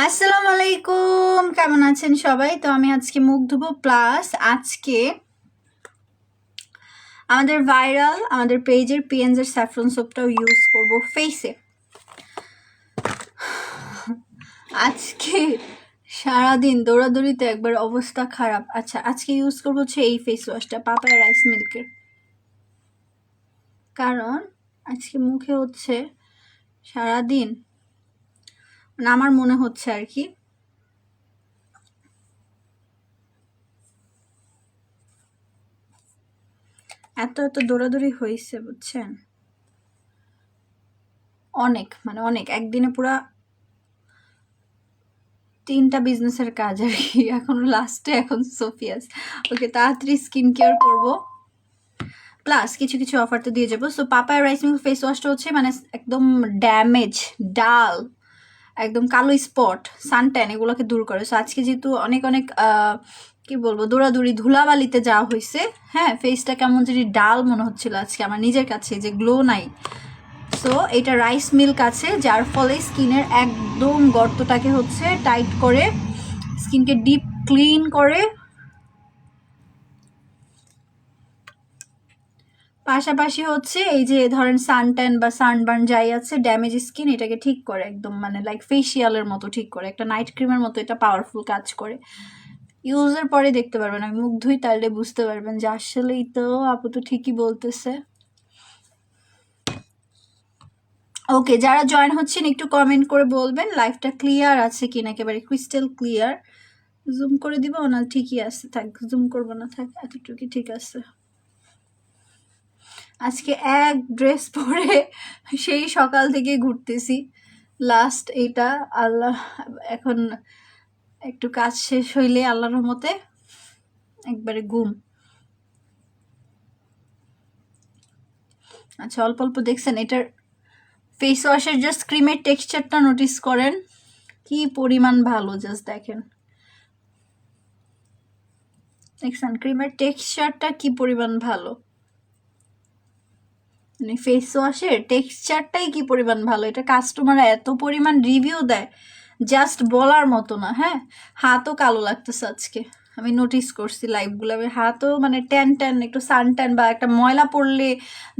আসসালামু আলাইকুম, কেমন আছেন সবাই? তো আমি আজকে মুখ ধুবো, প্লাস আজকে আমাদের ভাইরাল আমাদের পেজের পিএনজের স্যাফরন সোপটাও ইউজ করব ফেসে। আজকে সারাদিন দৌড়াদৌড়িতে একবার অবস্থা খারাপ। আচ্ছা, আজকে ইউজ করবো হচ্ছে এই ফেস ওয়াশটা, পাপায়া রাইস মিল্কের। কারণ আজকে মুখে হচ্ছে সারাদিন, মানে আমার মনে হচ্ছে আর কি, এত এত দৌড়াদৌড়ি হয়েছে বুঝছেন, অনেক মানে অনেক, একদিনে পুরা 3টা বিজনেসের কাজ আর কি। এখন লাস্টে এখন সোফিয়াস। ওকে, তাড়াতাড়ি স্কিন কেয়ার করবো, প্লাস কিছু কিছু অফার তো দিয়ে যাবো। So papaya rice milk face ওয়াশটা হচ্ছে মানে একদম ড্যামেজ, ডাল, একদম কালো স্পট, সানট্যান এগুলোকে দূর করে। সো আজকে যেহেতু অনেক অনেক কি বলবো, দৌড়াদৌড়ি ধুলাবালিতে যাওয়া হয়েছে, হ্যাঁ, ফেসটা কেমন যদি ডাল মনে হচ্ছিল আজকে আমার নিজের কাছে, যে গ্লো নাই। সো এটা রাইস মিল্ক আছে, যার ফলে স্কিনের একদম গর্তটাকে হচ্ছে টাইট করে, স্কিনকে ডিপ ক্লিন করে, পাশাপাশি হচ্ছে এই যে ধরেন সানট্যান বা সানবার্ন যাই আছে, ড্যামেজ স্কিন, এটাকে ঠিক করে একদম, মানে লাইক ফেসিয়ালের মতো ঠিক করে, একটা নাইট ক্রিমের মতো এটা পাওয়ারফুল কাজ করে। ইউজের পরে দেখতে পারবেন, আমি মুখ ধুই তাহলে বুঝতে পারবেন যে আসলেই তো আপু তো ঠিকই বলতেছে। ওকে, যারা জয়েন হচ্ছেন একটু কমেন্ট করে বলবেন লাইফটা ক্লিয়ার আছে কিনা, একেবারে ক্রিস্টাল ক্লিয়ার। জুম করে দিব না? ঠিকই আছে, থাক, জুম করবো না, থাক, এতটুকু ঠিক আছে। আজকে এক ড্রেস পরে সেই সকাল থেকে ঘুরতেছি, লাস্ট এটা। আল্লাহ, এখন একটু কাজ শেষ হইলে আল্লাহর রহমতে একবারে ঘুম। আচ্ছা, অল্প অল্প দেখছেন এটার ফেস ওয়াশের জাস্ট ক্রিমের টেক্সচারটা নোটিস করেন, কি পরিমাণ ভালো, জাস্ট দেখেন, দেখছেন ক্রিমের টেক্সচারটা কি পরিমাণ ভালো, মানে ফেস ওয়াশের টেক্সচারটাই কি পরিমাণ ভালো। এটা কাস্টমাররা এত পরিমাণ রিভিউ দেয়, জাস্ট বলার মতো না। হ্যাঁ, হাতও কালো লাগতেছে আজকে, আমি নোটিস করছি লাইভগুলো, হাতও মানে ট্যান ট্যান, একটু সান ট্যান বা একটা ময়লা পড়লে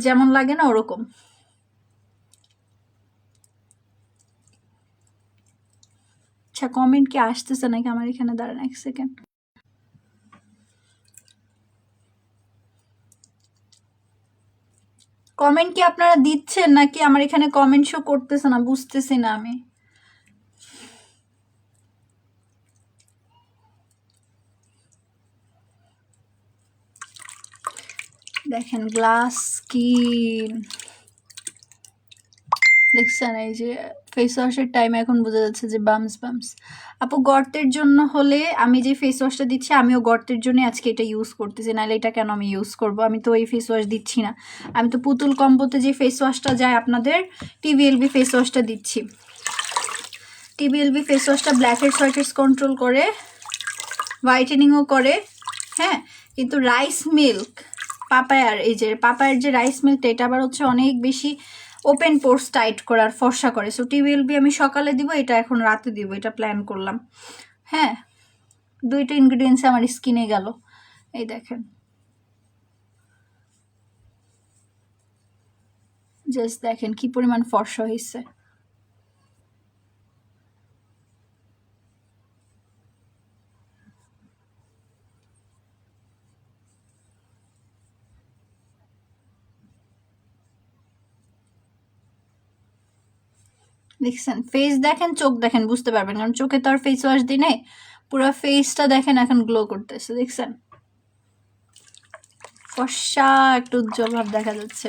যেমন লাগে না, ওরকম। আচ্ছা, কমেন্ট কি আসতেছে নাকি আমার এখানে? দাঁড়ান এক সেকেন্ড। কমেন্ট কি আপনারা দিচ্ছেন নাকি আমার এখানে কমেন্ট শো করতেছে না, বুঝতেছি না আমি। দেখেন গ্লাস স্কিন, দেখছেন এই যে ফেস ওয়াশের টাইম এখন বোঝা যাচ্ছে যে বামস বামস। আপু গর্তের জন্য হলে আমি যে ফেস ওয়াশটা দিচ্ছি, আমিও গর্তের জন্য আজকে এটা ইউজ করতেছি, নাহলে এটা কেন আমি ইউজ করব? আমি তো এই ফেস ওয়াশ দিচ্ছি না, আমি তো পুতুল কম্বোতে যে ফেস ওয়াশটা যায় আপনাদের, টিবিএলবি ফেস ওয়াশটা দিচ্ছি। টিবিএলবি ফেস ওয়াশটা ব্ল্যাকহেডস হোয়াইটহেডস কন্ট্রোল করে, হোয়াইটেনিংও করে, হ্যাঁ। কিন্তু রাইস মিল্ক পাপায়ার, এই যে পাপায়ার যে রাইস মিল্কটা, এটা আবার হচ্ছে অনেক বেশি ওপেন পোর্স টাইট করার, ফর্সা করে। সো টিবিএলবি আমি সকালে দিব, এটা এখন রাতে দিব, এটা প্ল্যান করলাম। হ্যাঁ, দুইটা ইনগ্রিডিয়েন্টস আমার স্কিনে গেল, এই দেখেন, জাস্ট দেখেন কি পরিমাণ ফর্সা হয়েছে। দেখছেন, ফেস দেখেন, চোখ দেখেন, বুঝতে পারবেন, কারণ চোখে তো আর ফেস ওয়াশ দিই নাই, পুরো ফেসটা দেখেন এখন গ্লো করতেছে, দেখছেন ফর্সা, একটু উজ্জ্বল ভাব দেখা যাচ্ছে।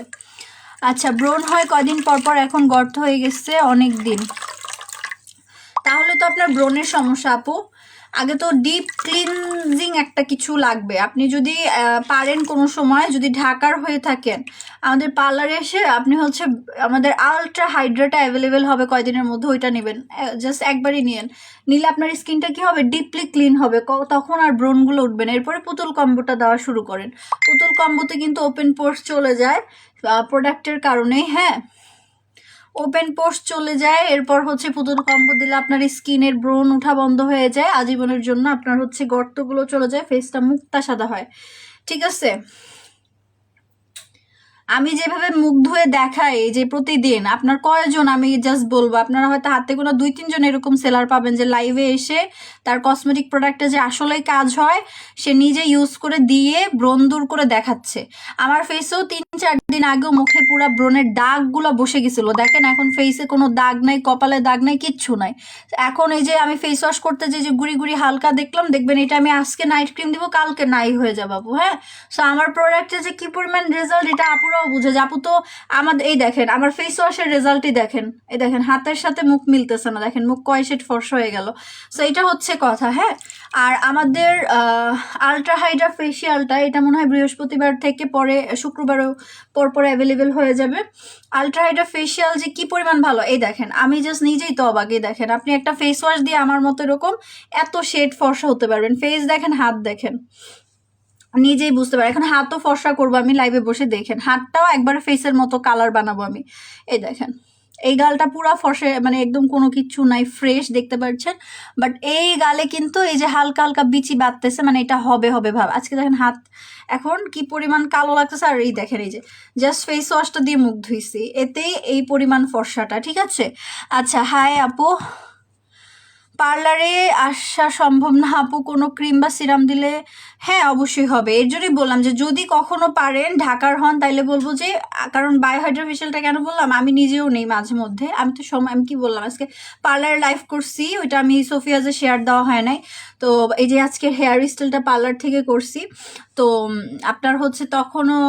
আচ্ছা, ব্রণ হয় কদিন পর পর, এখন গর্ত হয়ে গেছে অনেক দিন, তাহলে তো আপনার ব্রণের সমস্যা আপু। আগে তো ডিপ ক্লিনজিং একটা কিছু লাগবে, আপনি যদি পারেন কোনো সময়, যদি ঢাকার হয়ে থাকেন আমাদের পার্লারে এসে আপনি হচ্ছে আমাদের আলট্রা হাইড্রাটা অ্যাভেলেবেল হবে কয়দিনের মধ্যে, ওইটা নেবেন, জাস্ট একবারই নিয়েন, নিলে আপনার স্কিনটা কি হবে, ডিপলি ক্লিন হবে, তখন আর ব্রণগুলো উঠবে না। এরপরে পুতুল কম্বোটা দেওয়া শুরু করেন, পুতুল কম্বোতে কিন্তু ওপেন পোর্স চলে যায় প্রোডাক্টের কারণেই, হ্যাঁ, ওপেন পোর্স চলে যায়, এরপর হচ্ছে পুতুল কম্বো দিলে আপনার স্কিনের ব্রণ উঠা বন্ধ হয়ে যায় আজীবনের জন্য, আপনার হচ্ছে গর্তগুলো চলে যায়, ফেসটা মুক্তা সাদা হয়। ঠিক আছে, আমি যেভাবে মুখ ধুয়ে দেখাই যে প্রতিদিন, আপনার কয়জন, আমি জাস্ট বলবো আপনারা হয়তো হাতে গোনা 2-3 জন এরকম সেলার পাবেন যে লাইভে এসে তার কসমেটিক প্রোডাক্টে যে আসলেই কাজ হয় সে নিজে ইউজ করে দিয়ে ব্রণ দূর করে দেখাচ্ছে। আমার ফেসেও 3-4 দিন আগেও মুখে পুরো ব্রণের দাগগুলো বসে গেছিল, দেখেন এখন ফেসে কোনো দাগ নাই, কপালে দাগ নাই, কিচ্ছু নাই। এখন এই যে আমি ফেস ওয়াশ করতে যে গুড়ি গুড়ি হালকা দেখলাম, দেখবেন এটা আমি আজকে নাইট ক্রিম দিব, কালকে নাই হয়ে যাবো। হ্যাঁ, সো আমার প্রোডাক্টে যে কি পরিমাণ রেজাল্ট এটা আপুরাও বুঝে যে আপু তো আমাদের, এই দেখেন আমার ফেস ওয়াশের রেজাল্টই দেখেন, এই দেখেন হাতের সাথে মুখ মিলতেছে না, দেখেন মুখ কয় শেড ফর্সা হয়ে গেল। সো এটা হচ্ছে কথা। হ্যাঁ, আর আমাদের আলট্রা হাইড্রা ফেসিয়ালটা এটা মনে হয় বৃহস্পতিবার থেকে পরে শুক্রবারও পর অ্যাভেলেবেল হয়ে যাবে। আলট্রা হাইড্রা ফেসিয়াল যে কি পরিমাণ ভালো, এই দেখেন আমি জাস্ট নিজেই তো অবাক। এই দেখেন আপনি একটা ফেস ওয়াশ দিয়ে আমার মতো এরকম এত শেড ফর্সা হতে পারবেন, ফেস দেখেন, হাত দেখেন, নিজেই বুঝতে পারি। এখন হাতও ফর্সা করবো আমি লাইভে বসে, দেখেন হাতটাও একবার ফেসের মতো কালার বানাবো আমি। এই দেখেন এই গালটা পুরা ফর্সে, মানে একদম কোনো কিছু নাই, ফ্রেশ দেখতে পাচ্ছেন। বাট এই গালে কিন্তু এই যে হালকা হালকা বিচি বাঁধতেছে, মানে এটা হবে হবে ভাব। আজকে দেখেন হাত এখন কি পরিমাণ কালো লাগতেছে, আর এই দেখেন এই যে জাস্ট ফেস ওয়াশটা দিয়ে মুখ ধুইছি, এতে এই পরিমাণ ফর্সাটা। ঠিক আছে, আচ্ছা হাই আপু, পার্লারে আসা সম্ভব না আপু কোনো ক্রিম বা সিরাম দিলে? হ্যাঁ অবশ্যই হবে, এর জন্যই বললাম যে যদি কখনো পারেন ঢাকার হন তাইলে বলবো যে, কারণ বায়োহাইড্রা ফেশিয়ালটা কেন বললাম, আমি নিজেও নেই মাঝে মধ্যে, আমি তো সময়, আমি কি বললাম আজকে পার্লারে লাইভ করছি, ওইটা আমি সোফিয়াজে শেয়ার দেওয়া হয় নাই। তো এই যে আজকে হেয়ার স্টাইলটা পার্লার থেকে করছি, তো আপনার হচ্ছে তখনও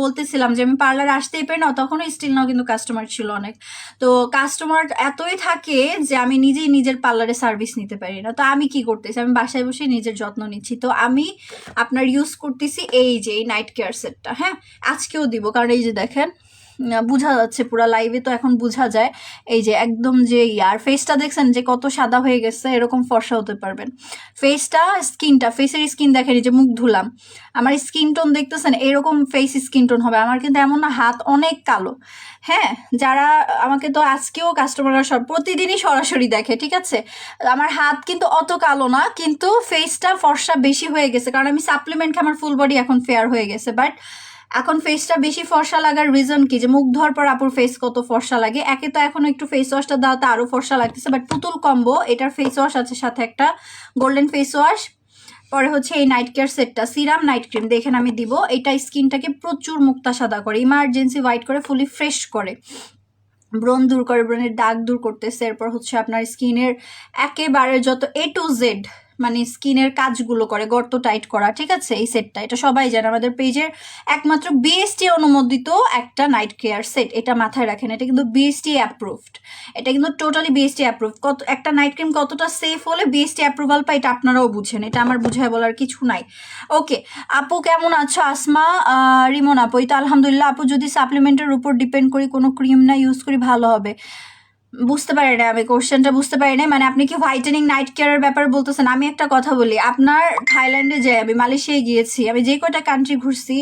বলতেছিলাম যে আমি পার্লারে আসতেই পারি না, তখনও স্টিল নাও কিন্তু কাস্টমার ছিল অনেক। তো কাস্টমার এতই থাকে যে আমি নিজেই নিজের পার্লারে সার্ভিস নিতে পারি না। তো আমি কি করতেছি, আমি বাসায় বসে নিজের যত্ন নিচ্ছি। তো আমি আপনার ইউজ করতেছি এই যে এই নাইট কেয়ার সেটটা। হ্যাঁ, আজকেও দিব, কারণ এই যে দেখেন বোঝা যাচ্ছে পুরো লাইভে, তো এখন বোঝা যায় এই যে একদম যে ইয়ার ফেসটা দেখছেন যে কত সাদা হয়ে গেছে, এরকম ফর্সা হতে পারবেন। ফেসটা স্কিনটা, ফেসের স্কিন দেখেন, এই যে মুখ ধুলাম, আমার স্কিন টোন দেখতেছেন এরকম ফেস স্কিন টোন হবে আমার, কিন্তু এমন না হাত অনেক কালো। হ্যাঁ, যারা আমাকে তো আজকেও কাস্টমাররা সব প্রতিদিনই সরাসরি দেখে, ঠিক আছে, আমার হাত কিন্তু অত কালো না, কিন্তু ফেসটা ফর্সা বেশি হয়ে গেছে, কারণ আমি সাপ্লিমেন্ট খাই, আমার ফুল বডি এখন ফেয়ার হয়ে গেছে। বাট এখন ফেসটা বেশি ফর্সা লাগার রিজন কি, যে মুখ ধোয়ার পর আপুর ফেস কত ফর্সা লাগে, একে তো এখন একটু ফেস ওয়াশটা দেওয়াতে আরো ফর্সা লাগতেছে। বাট পুতুল কম্বো এটার ফেস ওয়াশ আছে, সাথে একটা গোল্ডেন ফেস ওয়াশ, পরে হচ্ছে এই নাইট কেয়ার সেটটা, সিরাম নাইট ক্রিম দেখেন আমি দিব, এটা স্কিনটাকে প্রচুর মুক্তা সাদা করে, ইমার্জেন্সি হোয়াইট করে, ফুলি ফ্রেশ করে, ব্রণ দূর করে, ব্রণের দাগ দূর করতেছে। এরপর হচ্ছে আপনার স্কিনের একেবারে যত A to Z মানে স্কিনের কাজগুলো করে, গর্ত টাইট করা। ঠিক আছে, এই সেটটা এটা সবাই জানে, আমাদের পেজের একমাত্র BST অনুমোদিত একটা নাইট কেয়ার সেট, এটা মাথায় রাখেন, এটা কিন্তু BST অ্যাপ্রুভড, এটা কিন্তু টোটালি BST অ্যাপ্রুভড। কত একটা নাইট ক্রিম কতটা সেফ হলে BST অ্যাপ্রুভাল পায় এটা আপনারাও বুঝেন, এটা আমার বুঝায় বলার কিছু নাই। ওকে আপু কেমন আছো? আসমা রিমন আপু, এই তো আলহামদুলিল্লাহ আপু, যদি সাপ্লিমেন্টের উপর ডিপেন্ড করি কোনো ক্রিম না ইউজ করি ভালো হবে? বুঝতে পারি না আমি, কোশ্চেনটা বুঝতে পারি না। মানে আপনি কি হোয়াইটেনিং নাইট কেয়ারের ব্যাপারে বলতেছেন? আমি একটা কথা বলি, আপনার থাইল্যান্ডে যাই, আমি মালয়েশিয়ায় গিয়েছি, আমি যে কয়টা কান্ট্রি ঘুরছি,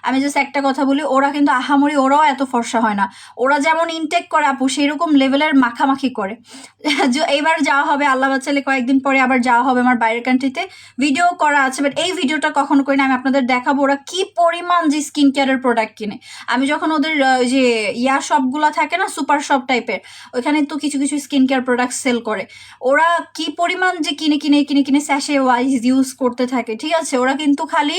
আমি জাস্ট একটা কথা বলি, ওরা কিন্তু আহামরি, ওরাও এত ফর্সা হয় না। ওরা যেমন ইনটেক করে আপু সেরকম লেভেলের মাখামাখি করে। এবার যাওয়া হবে আল্লাহ বাঁচালে, কয়েকদিন পরে আবার যাওয়া হবে আমার বাইরের কান্ট্রিতে, ভিডিও করা আছে, বাট এই ভিডিওটা কখনো করি না। আমি আপনাদের দেখাবো ওরা কি পরিমাণ যে স্কিন কেয়ারের প্রোডাক্ট কিনে। আমি যখন ওদের যে ইয়া শপগুলো থাকে না, সুপার শপ টাইপের, ওইখানে তো কিছু কিছু স্কিন কেয়ার প্রোডাক্ট সেল করে, ওরা কি পরিমাণ যে কিনে কিনে কিনে কিনে স্যাশে ওয়াইজ ইউজ করতে থাকে। ঠিক আছে, ওরা কিন্তু খালি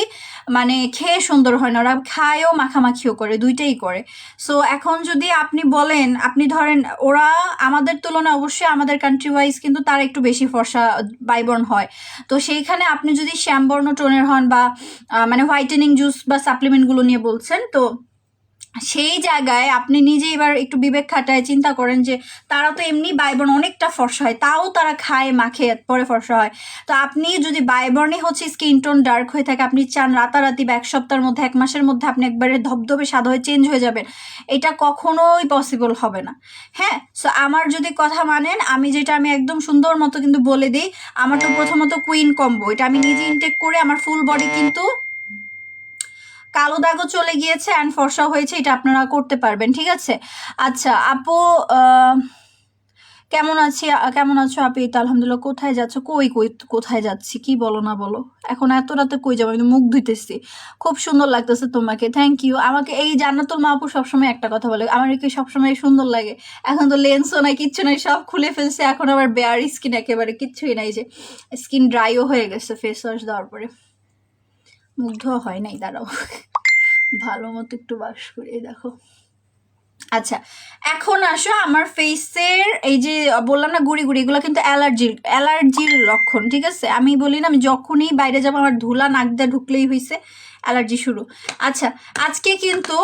মানে খেয়ে সুন্দর হয় না, ওরা খায়ও মাখামাখিও করে, দুইটাই করে। সো এখন যদি আপনি বলেন, আপনি ধরেন ওরা আমাদের তুলনায় অবশ্যই আমাদের কান্ট্রি ওয়াইজ কিন্তু তার একটু বেশি ফর্সা বাইবর্ন হয়, তো সেইখানে আপনি যদি শ্যামবর্ণ টোনের হন বা মানে হোয়াইটেনিং জুস বা সাপ্লিমেন্টগুলো নিয়ে বলছেন, তো সেই জায়গায় আপনি নিজে এবার একটু বিবেক খাটায় চিন্তা করেন যে তারা তো এমনি বাইবর্ন অনেকটা ফর্সা হয়, তাও তারা খায় মাখে পরে ফর্সা হয়। তো আপনি যদি বাইবর্নে হচ্ছে স্কিন টোন ডার্ক হয়ে থাকে, আপনি চান রাতারাতি বা এক সপ্তাহের মধ্যে, এক মাসের মধ্যে আপনি একবারে ধবধবে সাদা হয়ে চেঞ্জ হয়ে যাবেন, এটা কখনোই পসিবল হবে না। হ্যাঁ, সো আমার যদি কথা মানেন, আমি যেটা আমি একদম সুন্দর মতো কিন্তু বলে দিই, আমার তো প্রথমত কুইন কম্বো, এটা আমি নিজে ইনটেক করে আমার ফুল বডি কিন্তু কালো দাগও চলে গিয়েছে অ্যান্ড ফর্সা হয়েছে, এটা আপনারা করতে পারবেন, ঠিক আছে? আচ্ছা আপু, কেমন আছো আপু? এই তো আলহামদুলিল্লাহ। কোথায় যাচ্ছ? কোথায় যাচ্ছি, কি বলো না বলো, এখন এত রাতে কই যাবো? আমি তো মুখ ধুইতেছি। খুব সুন্দর লাগতেছে তোমাকে, থ্যাংক ইউ। আমাকে এই জান্নাতুল মা আপু সবসময় একটা কথা বলে, আমার কি সবসময় সুন্দর লাগে? এখন তো লেন্সও নাই, কিচ্ছু নাই, সব খুলে ফেলছে, এখন আবার বেয়ার স্কিন, একেবারে কিচ্ছুই নাই, যে স্কিন ড্রাইও হয়ে গেছে ফেস ওয়াশ দেওয়ার পরে। মুখ ধোয়া হয় নাই, দাঁড়াও ভালো মতো একটু ওয়াশ করে দেখো। আচ্ছা এখন আসো আমার ফেসের, এই যে বললাম না গুড়ি গুড়ি, এগুলো কিন্তু অ্যালার্জির লক্ষণ, ঠিক আছে? আমি বলি না, আমি যখনই বাইরে যাবো আমার ধুলা নাক দিয়ে ঢুকলেই হয়েছে অ্যালার্জি শুরু। আচ্ছা আজকে কিন্তু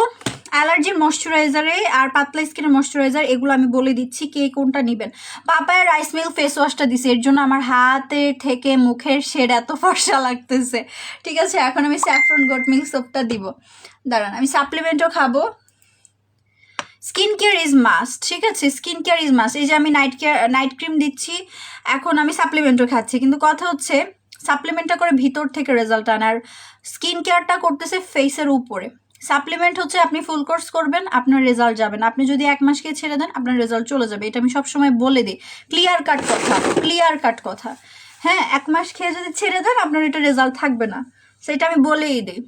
অ্যালার্জির ময়শ্চারাইজারে আর পাতলা স্কিনের ময়শ্চারাইজার এগুলো আমি বলে দিচ্ছি কে কোনটা নেবেন। পাপায়া রাইস মিল্ক ফেস ওয়াশটা দিছে, এর জন্য আমার হাতের থেকে মুখের শেড এত ফর্সা লাগতেছে, ঠিক আছে? এখন আমি স্যাফরন গোট মিল্ক সোপটা দিব, দাঁড়ান আমি সাপ্লিমেন্টও খাবো। স্কিন কেয়ার ইজ মাস্ট, ঠিক আছে? Skin care is must. এই যে আমি নাইট ক্রিম দিচ্ছি, এখন আমি সাপ্লিমেন্টও খাচ্ছি, কিন্তু কথা হচ্ছে সাপ্লিমেন্টটা করে ভিতর থেকে রেজাল্ট আনে, আর স্কিন কেয়ারটা করতেছে ফেসের উপরে। সাপ্লিমেন্ট হচ্ছে আপনি ফুল কোর্স করবেন, আপনার রেজাল্ট যাবে না। আপনি যদি 1 মাস খেয়ে ছেড়ে দেন, আপনার রেজাল্ট চলে যাবে। এটা আমি সবসময় বলে দিই, ক্লিয়ার কাট কথা। হ্যাঁ, 1 মাস খেয়ে যদি ছেড়ে দেন, আপনার এটা রেজাল্ট থাকবে না, সেটা আমি বলেই দিই।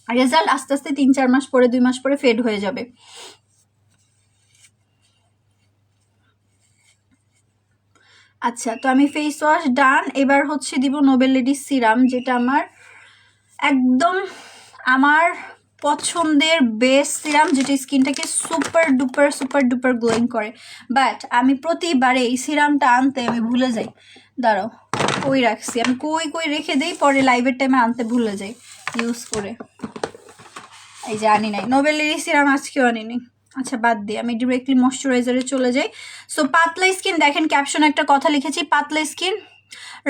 রেজাল্ট আস্তে আস্তে 3-4 মাস পরে, 2 মাস পরে ফেড হয়ে যাবে। আচ্ছা তো আমি ফেস ওয়াশ ডান, এবার হচ্ছে দিব নোবেল লেডিস সিরাম, যেটা একদম আমার পছন্দের বেস্ট সিরাম, যেটা স্কিনটাকে সুপার ডুপার গ্লোয়িং করে। বাট আমি প্রতিবারে এই সিরামটা আনতে আমি ভুলে যাই, দাঁড়াও কই রাখছি, আমি কই রেখে দিই, পরে লাইভের টাইমে আনতে ভুলে যাই ইউজ করে। এই যে আনি নাই নোবেল লেডিস সিরাম, আজকেও আনিনি। আচ্ছা বাদ দিই, আমি ডিরেক্টলি ময়শ্চারাইজারে চলে যাই। সো পাতলা স্কিন, দেখেন ক্যাপশনে একটা কথা লিখেছি, পাতলা স্কিন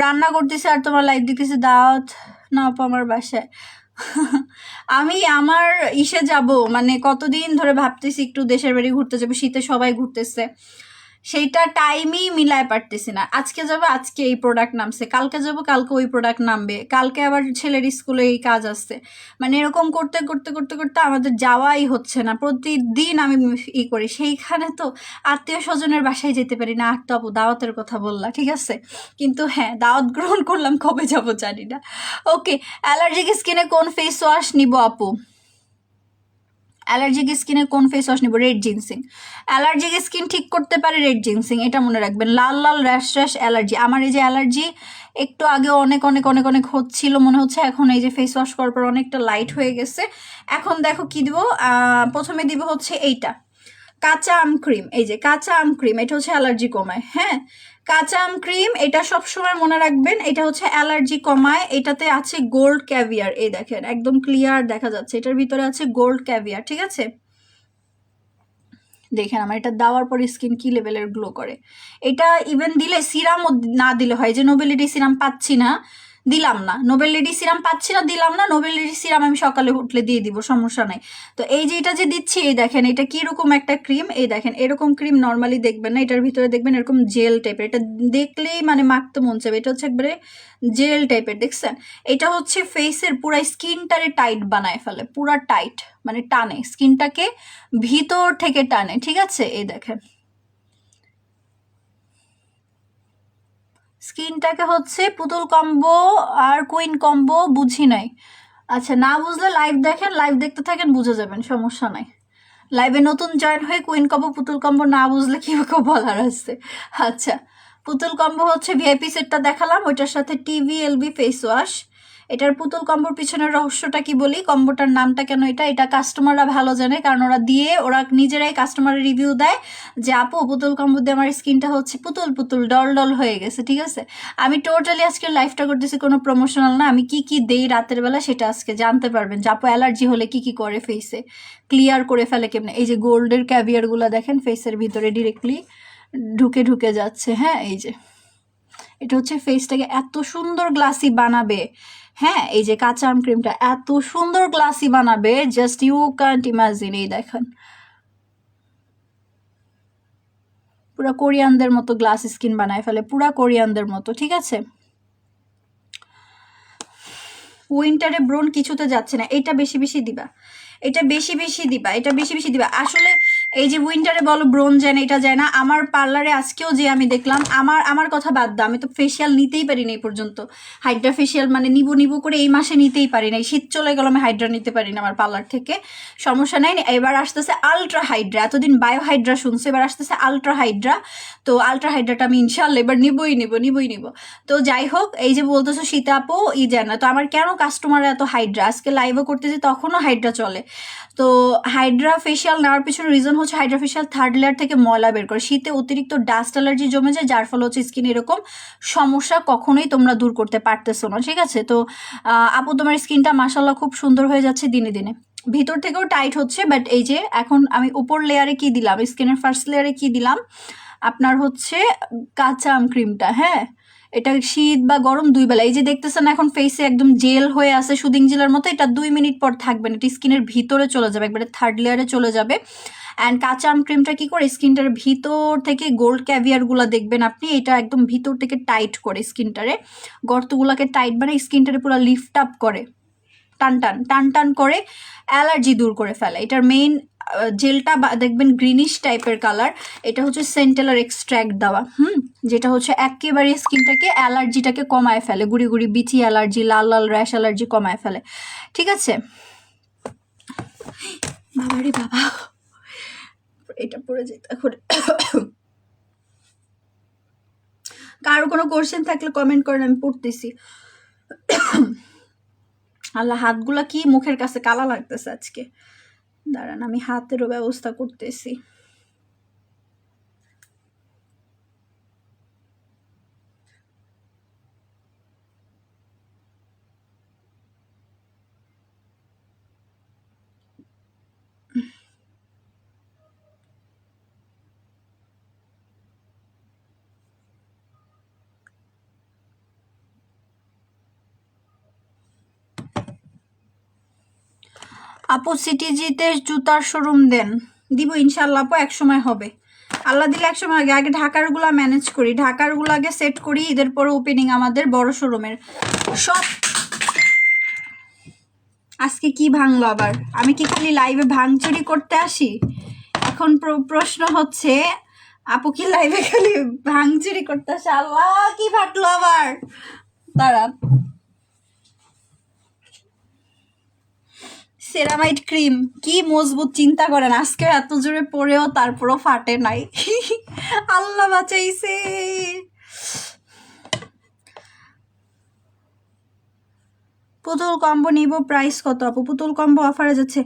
রান্না করতেছে আর তোমার লাইভ দেখতেছে, দাওয়াত না আপু আমার বাসায়। আমি আমার ইসে যাব, মানে কতদিন ধরে ভাবতেছি একটু দেশের বাড়ি ঘুরতে যাবো, শীতে সবাই ঘুরতেছে, সেইটা টাইমই মিলায় পারতেছি না। আজকে যাবো, আজকে এই প্রোডাক্ট নামছে, কালকে যাবো, কালকে ওই প্রোডাক্ট নামবে, কালকে আবার ছেলের স্কুলে এই কাজ আসছে, মানে এরকম করতে করতে করতে করতে আমাদের যাওয়াই হচ্ছে না। প্রতিদিন আমি করি, সেইখানে তো আত্মীয় স্বজনের বাসায় যেতে পারি না। আর তো আপু দাওয়াতের কথা বললা, ঠিক আছে, কিন্তু হ্যাঁ দাওয়াত গ্রহণ করলাম, কবে যাবো জানি না। ওকে, অ্যালার্জিক স্কিনে কোন ফেস ওয়াশ নিব আপু? অ্যালার্জিক স্কিনে কোন ফেস ওয়াশ নিব? Red ginseng. অ্যালার্জিক স্কিন ঠিক করতে পারে রেড জিনসিং, এটা মনে রাখবেন। লাল র্যাশ অ্যালার্জি, আমার এই যে অ্যালার্জি একটু আগে অনেক অনেক অনেক অনেক হচ্ছিল মনে হচ্ছে, এখন এই যে ফেস ওয়াশ করার পর অনেকটা লাইট হয়ে গেছে। এখন দেখো কি দিব, প্রথমে দিব হচ্ছে এইটা কাঁচা আম ক্রিম। এই যে কাঁচা আম ক্রিম, এটা হচ্ছে অ্যালার্জি কমায়। হ্যাঁ, কাঁচা আম ক্রিম, এটা সবসময় মনে রাখবেন, এটা হচ্ছে অ্যালার্জি কমায়। এটাতে আছে গোল্ড ক্যাভিয়ার, এই দেখেন একদম ক্লিয়ার দেখা যাচ্ছে, এটার ভিতরে আছে গোল্ড ক্যাভিয়ার, ঠিক আছে? দেখেন আমার এটা দেওয়ার পরে স্কিন কি লেভেলের গ্লো করে। এটা ইভেন দিলে, সিরামও না দিলে হয়, যে নোবেলিটি সিরাম পাচ্ছি না দিলাম না, নোবেল লেডি সিরাম পাচ্ছি না দিলাম না, নোবেল লেডি সিরাম আমি সকালে উঠলে দিয়ে দিব, সমস্যা নাই। তো এই যে এটা যে দিচ্ছি, এই দেখেন এটা কিরকম একটা ক্রিম, এই দেখেন এরকম ক্রিম নর্মালি দেখবেন না, এটার ভিতরে দেখবেন এরকম জেল টাইপের, এটা দেখলেই মানে মাখতে মন চাবে, এটা হচ্ছে একবারে জেল টাইপের, দেখছেন? এটা হচ্ছে ফেসের পুরা স্কিনটারে টাইট বানায় ফেলে, পুরা টাইট, মানে টানে স্কিনটাকে ভিতর থেকে টানে, ঠিক আছে? এই দেখেন স্কিনটাকে হচ্ছে পুতুল কম্বো আর কুইন কম্বো, বুঝি নাই। আচ্ছা না বুঝলে লাইভ দেখেন, লাইভ দেখতে থাকেন, বুঝে যাবেন, সমস্যা নাই। লাইভে নতুন জয়েন হয়ে কুইন কম্বো পুতুল কম্বো না বুঝলে কি বলার আছে। আচ্ছা পুতুল কম্বো হচ্ছে ভিআইপি সেটটা দেখালাম, ওইটার সাথে টিভিএলবি ফেস ওয়াশ। এটার পুতুল কম্বোর পিছনের রহস্যটা কি বলি, কম্বোটার নামটা কেন, এটা কাস্টমাররা ভালো জানে, কারণ ওরা নিজেরাই কাস্টমারের রিভিউ দেয় যে আপু পুতুল কম্বো দিয়ে আমার স্কিনটা হচ্ছে পুতুল পুতুল ডল হয়ে গেছে, ঠিক আছে? আমি টোটালি আজকে লাইফটা করতেছি, কোনো প্রমোশনাল না। আমি কি দেই রাতের বেলা সেটা আজকে জানতে পারবেন, যে আপু অ্যালার্জি হলে কি করে ফেসে ক্লিয়ার করে ফেলে কেমনে। এই যে গোল্ডের ক্যাভিয়ারগুলো দেখেন ফেসের ভিতরে ডিরেক্টলি ঢুকে যাচ্ছে। হ্যাঁ এই যে এটা হচ্ছে ফেসটাকে এত সুন্দর গ্লাসি বানাবে। হ্যাঁ এই যে কাঁচা আম ক্রিমটা এত সুন্দর গ্লাসি বানাবে, জাস্ট ইউ ক্যান্ট ইমাজিন। এই দেখেন পুরা কোরিয়ানদের মতো গ্লাস স্কিন বানায় ফেলে, পুরা কোরিয়ানদের মতো, ঠিক আছে? উইন্টারে ব্রণ কিছুতে যাচ্ছে না, এটা বেশি বেশি দিবা, এটা বেশি বেশি দিবা, এটা বেশি বেশি দিবা। আসলে এই যে উইন্টারে বলো ব্রণ যায় না, এটা যায় না। আমার পার্লারে আজকেও যে আমি দেখলাম, আমার কথা বাদ দাও, আমি তো ফেসিয়াল নিতেই পারি না এই পর্যন্ত। হাইড্রা ফেসিয়াল মানে নিবো নিবো করে এই মাসে নিতেই পারি না, শীত চলে গেল আমি হাইড্রা নিতে পারি না আমার পার্লার থেকে। সমস্যা নাই, এবার আসতেছে আলট্রা হাইড্রা, এতদিন বায়ো হাইড্রা শুনছো, এবার আসতেছে আলট্রা হাইড্রা। তো আলট্রা হাইড্রাটা আমি ইনশাল্লাহ এবার নিবই নিব। তো যাই হোক, এই যে বলতেছো সীতা আপু ই যায় না, তো আমার কেন কাস্টমার এত হাইড্রা, আজকে লাইভও করতেছি তখনও হাইড্রা চলে। তো হাইড্রা ফেসিয়াল নেওয়ার পিছনে রিজন হচ্ছে হাইড্রা ফেসিয়াল 3rd লেয়ার থেকে ময়লা বের করে, শীতে অতিরিক্ত ডাস্ট অ্যালার্জি জমে যায়, যার ফলে হচ্ছে স্কিন এরকম সমস্যা কখনোই তোমরা দূর করতে পারতেছো না, ঠিক আছে। তো আপু তোমার স্কিনটা মাশাল্লাহ খুব সুন্দর হয়ে যাচ্ছে দিনে দিনে, ভিতর থেকেও টাইট হচ্ছে। বাট এই যে এখন আমি উপর লেয়ারে কি দিলাম, স্কিনের ফার্স্ট লেয়ারে কি দিলাম আপনার হচ্ছে কাঁচা আম ক্রিমটা, হ্যাঁ। এটা শীত বা গরম দুই বেলা, এই যে দেখতেছেন এখন ফেসে একদম জেল হয়ে আছে, সুদিং জেলের মতো, এটা 2 মিনিট পর থাকবে না, এটা স্কিনের ভিতরে চলে যাবে, একবারে 3rd লেয়ারে চলে যাবে। অ্যান্ড কাঁচা আম ক্রিমটা কি করে স্কিনটার ভিতর থেকে গোল্ড ক্যাভিয়ারগুলো দেখবেন আপনি, এটা একদম ভিতর থেকে টাইট করে স্কিনটারে, গর্তগুলোকে টাইট বানায়, স্কিনটারে পুরো লিফট আপ করে, টান টান টান টান করে অ্যালার্জি দূর করে ফেলে। এটার মেইন জেলটা দেখবেন গ্রিনিশ টাইপের কালার, এটা হচ্ছে সেন্টেলার এক্সট্র্যাক্ট দেওয়া, যেটা হচ্ছে একেবারে স্কিনটাকে অ্যালার্জিটাকে কমায় ফেলে, গুড়ি গুড়ি বিচি অ্যালার্জি, লাল লাল র্যাশ অ্যালার্জি কমায় ফেলে, ঠিক আছে। বাবারে বাবা, এটা পড়ে যেতে এখন। কারো কোনো কোশ্চেন থাকলে কমেন্ট করেন, আমি পড়তেছি। আল্লাহ, হাতগুলা কি মুখের কাছে কালা লাগতেছে আজকে, দাঁড়ান আমি হাতেরও ব্যবস্থা করতেছি। আপু সিটিজিতে জুতার শোরুম দেন, দিব ইনশাল্লাহ আপু, এক সময় হবে, আল্লাহ দিলে এক সময়। আগে ঢাকারগুলা ম্যানেজ করি, ঢাকারগুলো আগে সেট করি, ঈদের পরে ওপেনিং আমাদের বড় শোরুমের সব। আজকে কি ভাঙলো আবার, আমি কি খালি লাইভে ভাঙচুরি করতে আসি? এখন প্রশ্ন হচ্ছে আপু কি লাইভে খালি ভাঙচুরি করতে আসে? আল্লাহ, কি ফাটলো আবার, দাঁড়ান। সেরামাইড ক্রিম কি মজবুত, চিন্তা করেন আজকে এত জোরে পড়েও তারপরও ফাটে নাই। আল্লাহ বাঁচাইছে। পুতুল কম্বো নিব, প্রাইস কত আপু? পুতুল কম্বো অফারে যাচ্ছে,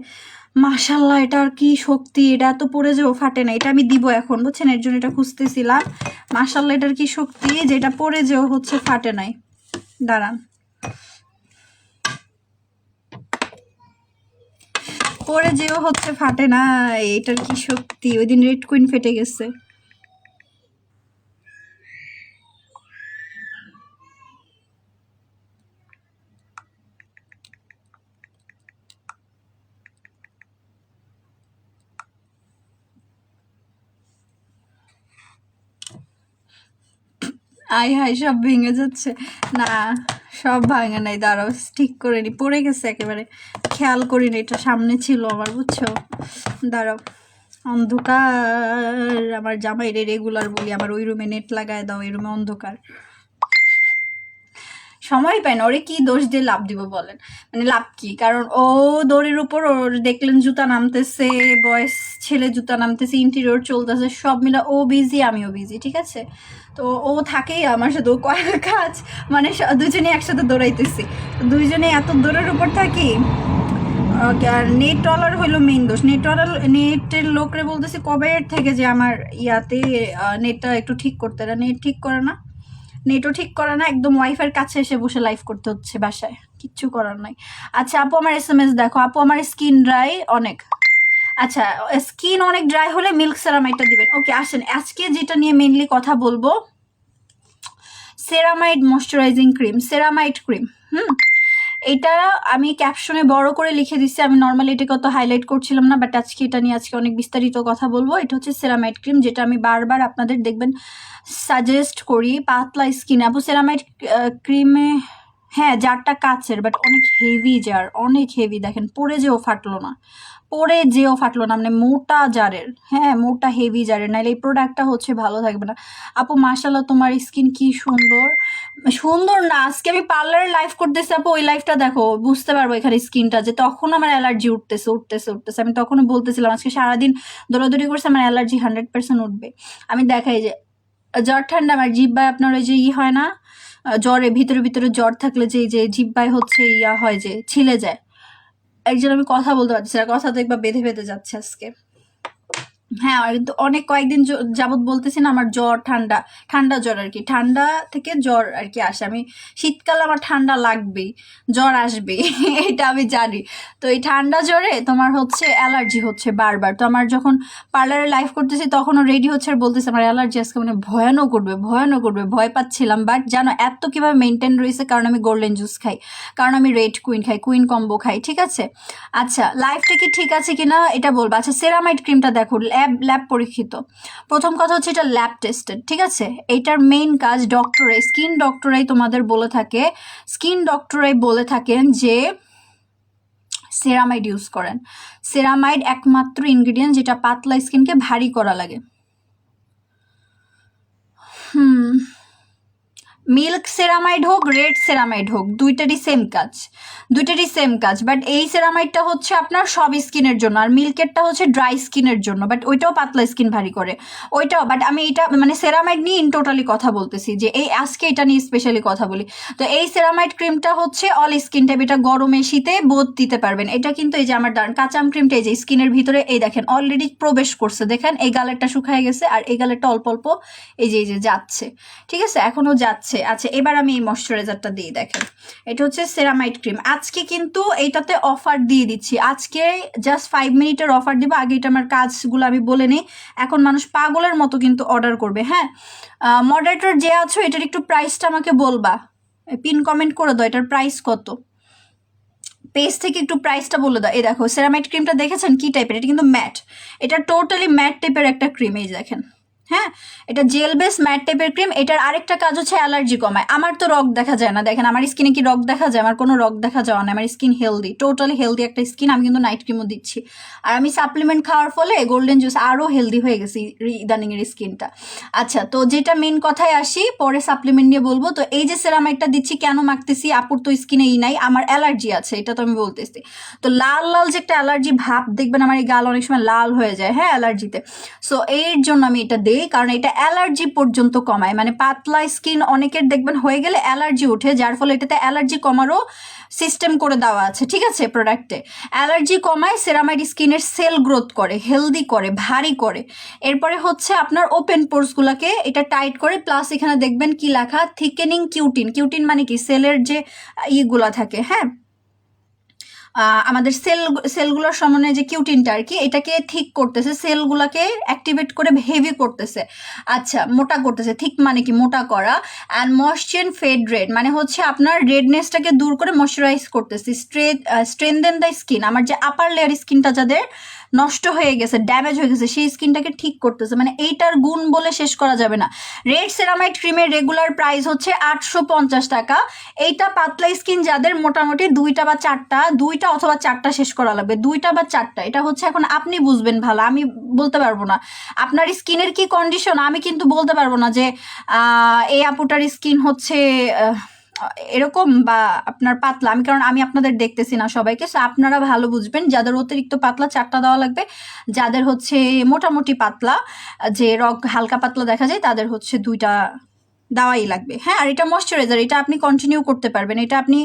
মাশাল্লাহ এটার কি শক্তি, এটা এত পরে যেও ফাটে না, এটা আমি দিব এখন বুঝছেন, এর জন্য এটা খুঁজতেছিলাম। মাশাল্লাহ এটার কি শক্তি, যেটা পরে যেও হচ্ছে ফাটে নাই, দাঁড়ান পরে যেও হচ্ছে ফাটে না, এটার কি শক্তি, ওই দিন রেড কুইন ফেটে গেছে। আয় হায়, সব ভেঙে যাচ্ছে, না সব ভাঙে নাই, দাঁড়াও ঠিক করে নি, পড়ে গেছে একেবারে, খেয়াল করিনি, এটা সামনে ছিল আমার বুঝছো, দাঁড়াও। অন্ধকার, আমার জামাই রেগুলার বলি আমার ওই রুমে নেট লাগায় দাও, এই রুমে অন্ধকার, সময় পায় না, ওরে কি দোষ দিয়ে লাভ দিব বলেন, মানে লাভ কি, কারণ ও দড়ির উপর ওর দেখলেন জুতা নামতেছে, বয়স ছেলে জুতা নামতেছে, ইন্টেরিয়র চলতেছে, সব মিলা ও বিজি আমিও বিজি, ঠিক আছে। তো ও থাকেই আমার সাথে, ও কয়েক কাজ মানে দুজনে একসাথে দৌড়াইতেছি, দুইজনে এত দৌড়ের উপর থাকি। আর নেটওয়ালার হইলো মেইন দোষ, নেটের লোকরে বলতেছি কবে থেকে যে আমার ইয়াতে নেটটা একটু ঠিক করতে, নেট ঠিক করে না, নেটও ঠিক করে না, একদম ওয়াইফাইয়ের কাছে এসে বসে লাইভ করতে হচ্ছে বাসায়, কিচ্ছু করার নাই। আচ্ছা আপু আমার SMS দেখো, আপু আমার স্কিন ড্রাই অনেক, আচ্ছা স্কিন অনেক ড্রাই হলে মিল্ক সেরামাইডটা দিবেন। ওকে আসেন, আজকে যেটা নিয়ে মেইনলি কথা বলবো, ceramide moisturising cream, ceramide cream, এটা আমি ক্যাপশনে বড় করে লিখে দিচ্ছি, আমি নর্মালি এটাকে অত হাইলাইট করছিলাম না, বাট আজকে এটা নিয়ে আজকে অনেক বিস্তারিত কথা বলবো। এটা হচ্ছে সেরামাইড ক্রিম, যেটা আমি বারবার আপনাদের দেখবেন সাজেস্ট করি পাতলা স্কিনে। আপু সেরামাইড ক্রিমে হ্যাঁ, জারটা কাঁচের বাট অনেক হেভি জার, অনেক হেভি। দেখেন পড়ে যেও ফাটলো না, পড়ে যেও ফাটলো না, মানে মোটা জারের, হ্যাঁ মোটা হেভি জারের, নাহলে এই প্রোডাক্টটা হচ্ছে ভালো থাকবে না। আপু মাশাল্লাহ তোমার স্কিন কি সুন্দর। সুন্দর না, আজকে আমি পার্লারে লাইভ করতেছি আপু, ওই লাইভটা দেখো বুঝতে পারবো এখানে স্কিনটা, যে তখন আমার অ্যালার্জি উঠতেছে উঠতেছে উঠতেছে। আমি তখনও বলতেছিলাম আজকে সারাদিন দৌড়াদৌড়ি করছে, আমার অ্যালার্জি 100% উঠবে। আমি দেখাই যে জ্বর ঠান্ডা আমার জিব্বায় আপনার ওই যে হয় না, জ্বরে ভিতরে ভিতরে জ্বর থাকলে যে জিব্বায় হচ্ছে ইয়া হয় যে ছিলে যায়। একজন আমি কথা বলতে পারছি না, কথা তো একবার বেঁধে বেঁধে যাচ্ছে আজকে। হ্যাঁ, আর কিন্তু অনেক কয়েকদিন যাবত বলতেছি না আমার জ্বর ঠান্ডা, ঠান্ডা জ্বর আর কি, ঠান্ডা থেকে জ্বর আর কি আসে। আমি শীতকালে আমার ঠান্ডা লাগবেই, জ্বর আসবেই এটা আমি জানি। তো এই ঠান্ডা জ্বরে তোমার হচ্ছে অ্যালার্জি হচ্ছে বারবার। তো আমার যখন পার্লারে লাইভ করতেছি তখনও রেডি হচ্ছে আর বলতেছে আমার অ্যালার্জি আজকে মানে ভয়ানক করবে ভয়ানক করবে, ভয় পাচ্ছিলাম। বাট জানো এত কিভাবে মেনটেন রয়েছে, কারণ আমি গোল্ডেন জুস খাই, কারণ আমি রেড কুইন খাই, কুইন কম্বো খাই, ঠিক আছে। আচ্ছা লাইফটা কি ঠিক আছে কিনা এটা বলবো। আচ্ছা সেরামাইড ক্রিমটা দেখো, ল্যাব পরীক্ষিত। প্রথম কথা হচ্ছে এটা ল্যাব টেস্টেড, ঠিক আছে। এইটার মেইন কাজ ডক্টরাই, স্কিন ডক্টরাই তোমাদের বলে থাকে, স্কিন ডক্টরাই বলে থাকেন যে সেরামাইড ইউজ করেন। সেরামাইড একমাত্র ইনগ্রিডিয়েন্ট যেটা পাতলা স্কিনকে ভারী করা লাগে। মিল্ক সেরামাইড হোক রেড সেরামাইড হোক দুইটারই সেম কাজ, দুইটারই সেম কাজ। বাট এই সেরামাইডটা হচ্ছে আপনার সব স্কিনের জন্য, আর মিল্কেরটা হচ্ছে ড্রাই স্কিনের জন্য। বাট ওইটাও পাতলা স্কিন ভারী করে, ওইটাও। বাট আমি এটা মানে সেরামাইড নিয়ে ইন টোটালি কথা বলতেছি, যে এই আজকে এটা নিয়ে স্পেশালি কথা বলি। তো এই সেরামাইড ক্রিমটা হচ্ছে অল স্কিন টাইপ, এটা গরমে শীতে বোধ দিতে পারবেন। এটা কিন্তু এই যে আমার কাঁচাম ক্রিমটা এই যে স্কিনের ভিতরে এই দেখেন অলরেডি প্রবেশ করছে, দেখেন এই গালেরটা শুকায় গেছে আর এই গালেরটা অল্প অল্প এই যে যাচ্ছে, ঠিক আছে এখনো যাচ্ছে। আচ্ছা এবার আমি এই ময়শ্চারাইজারটা দিই, দেখেন এটা হচ্ছে সেরামাইড ক্রিম। আজকে কিন্তু এইটাতে অফার দিয়ে দিচ্ছি, আজকে জাস্ট 5 মিনিটের অফার দিব। আগে এটা আমার কাজগুলো আমি বলে নিই, এখন মানুষ পাগলের মতো কিন্তু অর্ডার করবে। হ্যাঁ মডারেটর যে আছো এটার একটু প্রাইসটা আমাকে বলবা, পিন কমেন্ট করে দাও এটার প্রাইস কত, পেজ থেকে একটু প্রাইসটা বলে দাও। এই দেখো সেরামাইড ক্রিমটা দেখেছেন কি টাইপের, এটা কিন্তু ম্যাট, এটা টোটালি ম্যাট টাইপের একটা ক্রিম, এই দেখেন। হ্যাঁ এটা জেল বেস ম্যাট টাইপের ক্রিম। এটার আরেকটা কাজ হচ্ছে অ্যালার্জি কমায়। আমার তো রগ দেখা যায় না, দেখেন আমার স্কিনে কি রগ দেখা যায়? আমার কোনো রগ দেখা যাওয়া না, আমার স্কিন হেলদি, টোটালি হেলদি একটা স্কিন। আমি কিন্তু নাইট ক্রিমও দিচ্ছি, আর আমি সাপ্লিমেন্ট খাওয়ার ফলে গোল্ডেন জুস আরও হেলদি হয়ে গেছি ইদানিং এর স্কিনটা। আচ্ছা তো যেটা মেন কথায় আসি, পরে সাপ্লিমেন্ট নিয়ে বলবো। তো এই যে সেরামাইডটা দিচ্ছি কেন মাখতেছি, আপুর তো স্কিনে নাই, আমার অ্যালার্জি আছে এটা তো আমি বলতেছি। তো লাল লাল যে একটা অ্যালার্জি ভাব দেখবেন আমার এই গাল অনেক সময় লাল হয়ে যায়, হ্যাঁ অ্যালার্জিতে। সো এর জন্য আমি এটা দিই, কারণ এটা অ্যালার্জি পর্যন্ত কমায়। মানে পাতলা স্কিন অনেকের দেখবেন হয়ে গেলে অ্যালার্জি উঠে, যার ফলে এটাতে অ্যালার্জি কমারও সিস্টেম করে দেওয়া আছে, ঠিক আছে প্রোডাক্টে। অ্যালার্জি কমায়, সেরামাইড স্কিনের সেল গ্রোথ করে, হেলদি করে, ভারী করে। এরপরে হচ্ছে আপনার ওপেন পোর্সগুলোকে এটা টাইট করে, প্লাস এখানে দেখবেন কি লেখা, থিকেনিং কিউটিন। কিউটিন মানে কি সেলের যে ইগুলা থাকে, হ্যাঁ আমাদের সেলগুলোর সামনে যে কিউটিনটা আর কি, এটাকে ঠিক করতেছে, সেলগুলোকে অ্যাক্টিভেট করে হেভি করতেছে, আচ্ছা মোটা করতেছে। ঠিক মানে কি মোটা করা। অ্যান্ড ময়েশ্চার ফেড রেড মানে হচ্ছে আপনার রেডনেসটাকে দূর করে ময়শ্চারাইজ করতেছে, স্ট্রেনদেন দ্য স্কিন। আমার যে আপার লেয়ার স্কিনটা যাদের নষ্ট হয়ে গেছে, ড্যামেজ হয়ে গেছে, সেই স্কিনটাকে ঠিক করতেছে। মানে এইটার গুণ বলে শেষ করা যাবে না। রেড সেরামাইড ক্রিমের রেগুলার প্রাইস হচ্ছে 850 টাকা। এইটা পাতলা স্কিন যাদের মোটামুটি দুইটা বা চারটা, দুইটা অথবা চারটা শেষ করা লাগবে, দুইটা বা চারটা। এটা হচ্ছে এখন আপনি বুঝবেন ভালো, আমি বলতে পারবো না। আপনার স্কিনের কি কন্ডিশন আমি কিন্তু বলতে পারবো না যে এই আপুটার স্কিন হচ্ছে এরকম বা আপনার পাতলা, আমি কারণ আমি আপনাদের দেখতেছি না সবাইকে। সো আপনারা ভালো বুঝবেন, যাদের অতিরিক্ত পাতলা চারটা দেওয়া লাগবে, যাদের হচ্ছে মোটামুটি পাতলা যে রগ হালকা পাতলা দেখা যায় তাদের হচ্ছে দুইটা দেওয়াই লাগবে। হ্যাঁ আর এটা ময়শ্চারাইজার, এটা আপনি কন্টিনিউ করতে পারবেন। এটা আপনি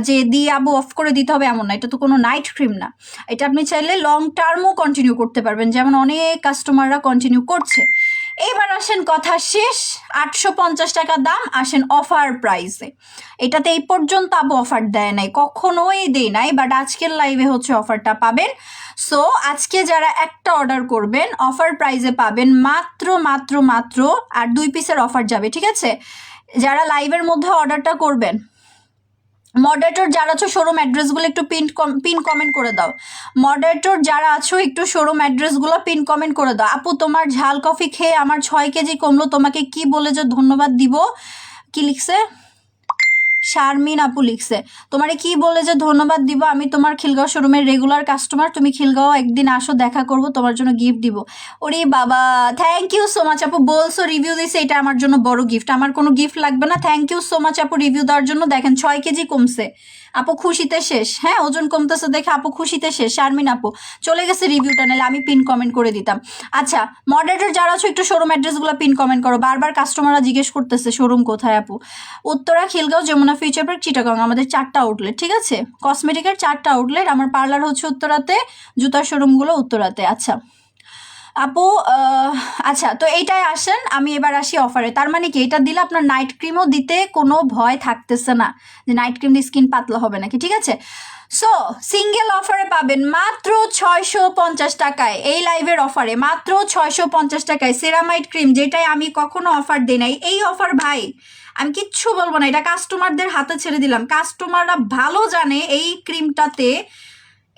যে দিয়ে আবু অফ করে দিতে হবে এমন না, এটা তো কোনো নাইট ক্রিম না। এটা আপনি চাইলে লং টার্মও কন্টিনিউ করতে পারবেন, যেমন অনেক কাস্টমাররা কন্টিনিউ করছে। এবার আসেন কথা শেষ, 850 টাকা দাম, আসেন অফার প্রাইসে। এটাতে এই পর্যন্ত আবু অফার দেয় নাই, কখনোই দেয় নাই, বাট আজকের লাইভে হচ্ছে অফারটা পাবেন। সো আজকে যারা একটা অর্ডার করবেন অফার প্রাইসে পাবেন মাত্র মাত্র মাত্র, আর 2 পিসের অফার যাবে, ঠিক আছে। যারা লাইভের মধ্যে অর্ডারটা করবেন, মডারেটর যারা আছো শোরুম অ্যাড্রেসগুলো একটু পিন কমেন্ট করে দাও। মডারেটর যারা আছো একটু শোরুম অ্যাড্রেসগুলো পিন কমেন্ট করে দাও। আপু তোমার ঝাল কফি খেয়ে আমার 6 কেজি কমলো, তোমাকে কি বলে যে ধন্যবাদ দিব, কি লিখছে, শারমিন আপু লিখছে, তোমারে কি বলে যে ধন্যবাদ দিব, আমি তোমার খিলগাঁও শোরুমের রেগুলার কাস্টমার, তুমি খিলগাঁও একদিন আসো, দেখা করব, তোমার জন্য গিফট দিব। ওরে বাবা, থ্যাংক ইউ সো মাচ আপু, বলছো রিভিউ দিছে, এটা আমার জন্য বড় গিফট, আমার কোনো গিফট লাগবে না। থ্যাংক ইউ সো মাচ আপু রিভিউ দেওয়ার জন্য। দেখেন 6 কেজি কমছে, আপু খুশিতে শেষ। হ্যাঁ, ওজন কমতেছে দেখে আপু খুশিতে শেষ। শারমিন আপু চলে গেছে রিভিউটা, নাহলে আমি পিন কমেন্ট করে দিতাম। আচ্ছা, মডারেটর যারা আছো একটু শোরুম অ্যাড্রেসগুলো পিন কমেন্ট করো, বারবার কাস্টমাররা জিজ্ঞেস করতেছে শোরুম কোথায় আপু। উত্তরা, খিলগাঁও, যমুনা ফিউচার পার্ক, চিটাগাং, আমাদের 4টা আউটলেট, ঠিক আছে? কসমেটিকের 4টা আউটলেট, আমার পার্লার হচ্ছে উত্তরাতে, জুতার শোরুমগুলো উত্তরাতে। আচ্ছা আপু, আচ্ছা তো এইটাই আসেন, আমি এবার আসি অফারে। তার মানে কি, এটা দিলে আপনার নাইট ক্রিমও দিতে কোনো ভয় থাকতেছে না যে নাইট ক্রিম দিয়ে স্কিন পাতলা হবে নাকি, ঠিক আছে? সো সিঙ্গেল অফারে পাবেন মাত্র 650 টাকায়, এই লাইভের অফারে মাত্র 650 টাকায় সেরামাইড ক্রিম, যেটাই আমি কখনো অফার দিই নাই। এই অফার ভাই আমি কিচ্ছু বলবো না, এটা কাস্টমারদের হাতে ছেড়ে দিলাম। কাস্টমাররা ভালো জানে এই ক্রিমটাতে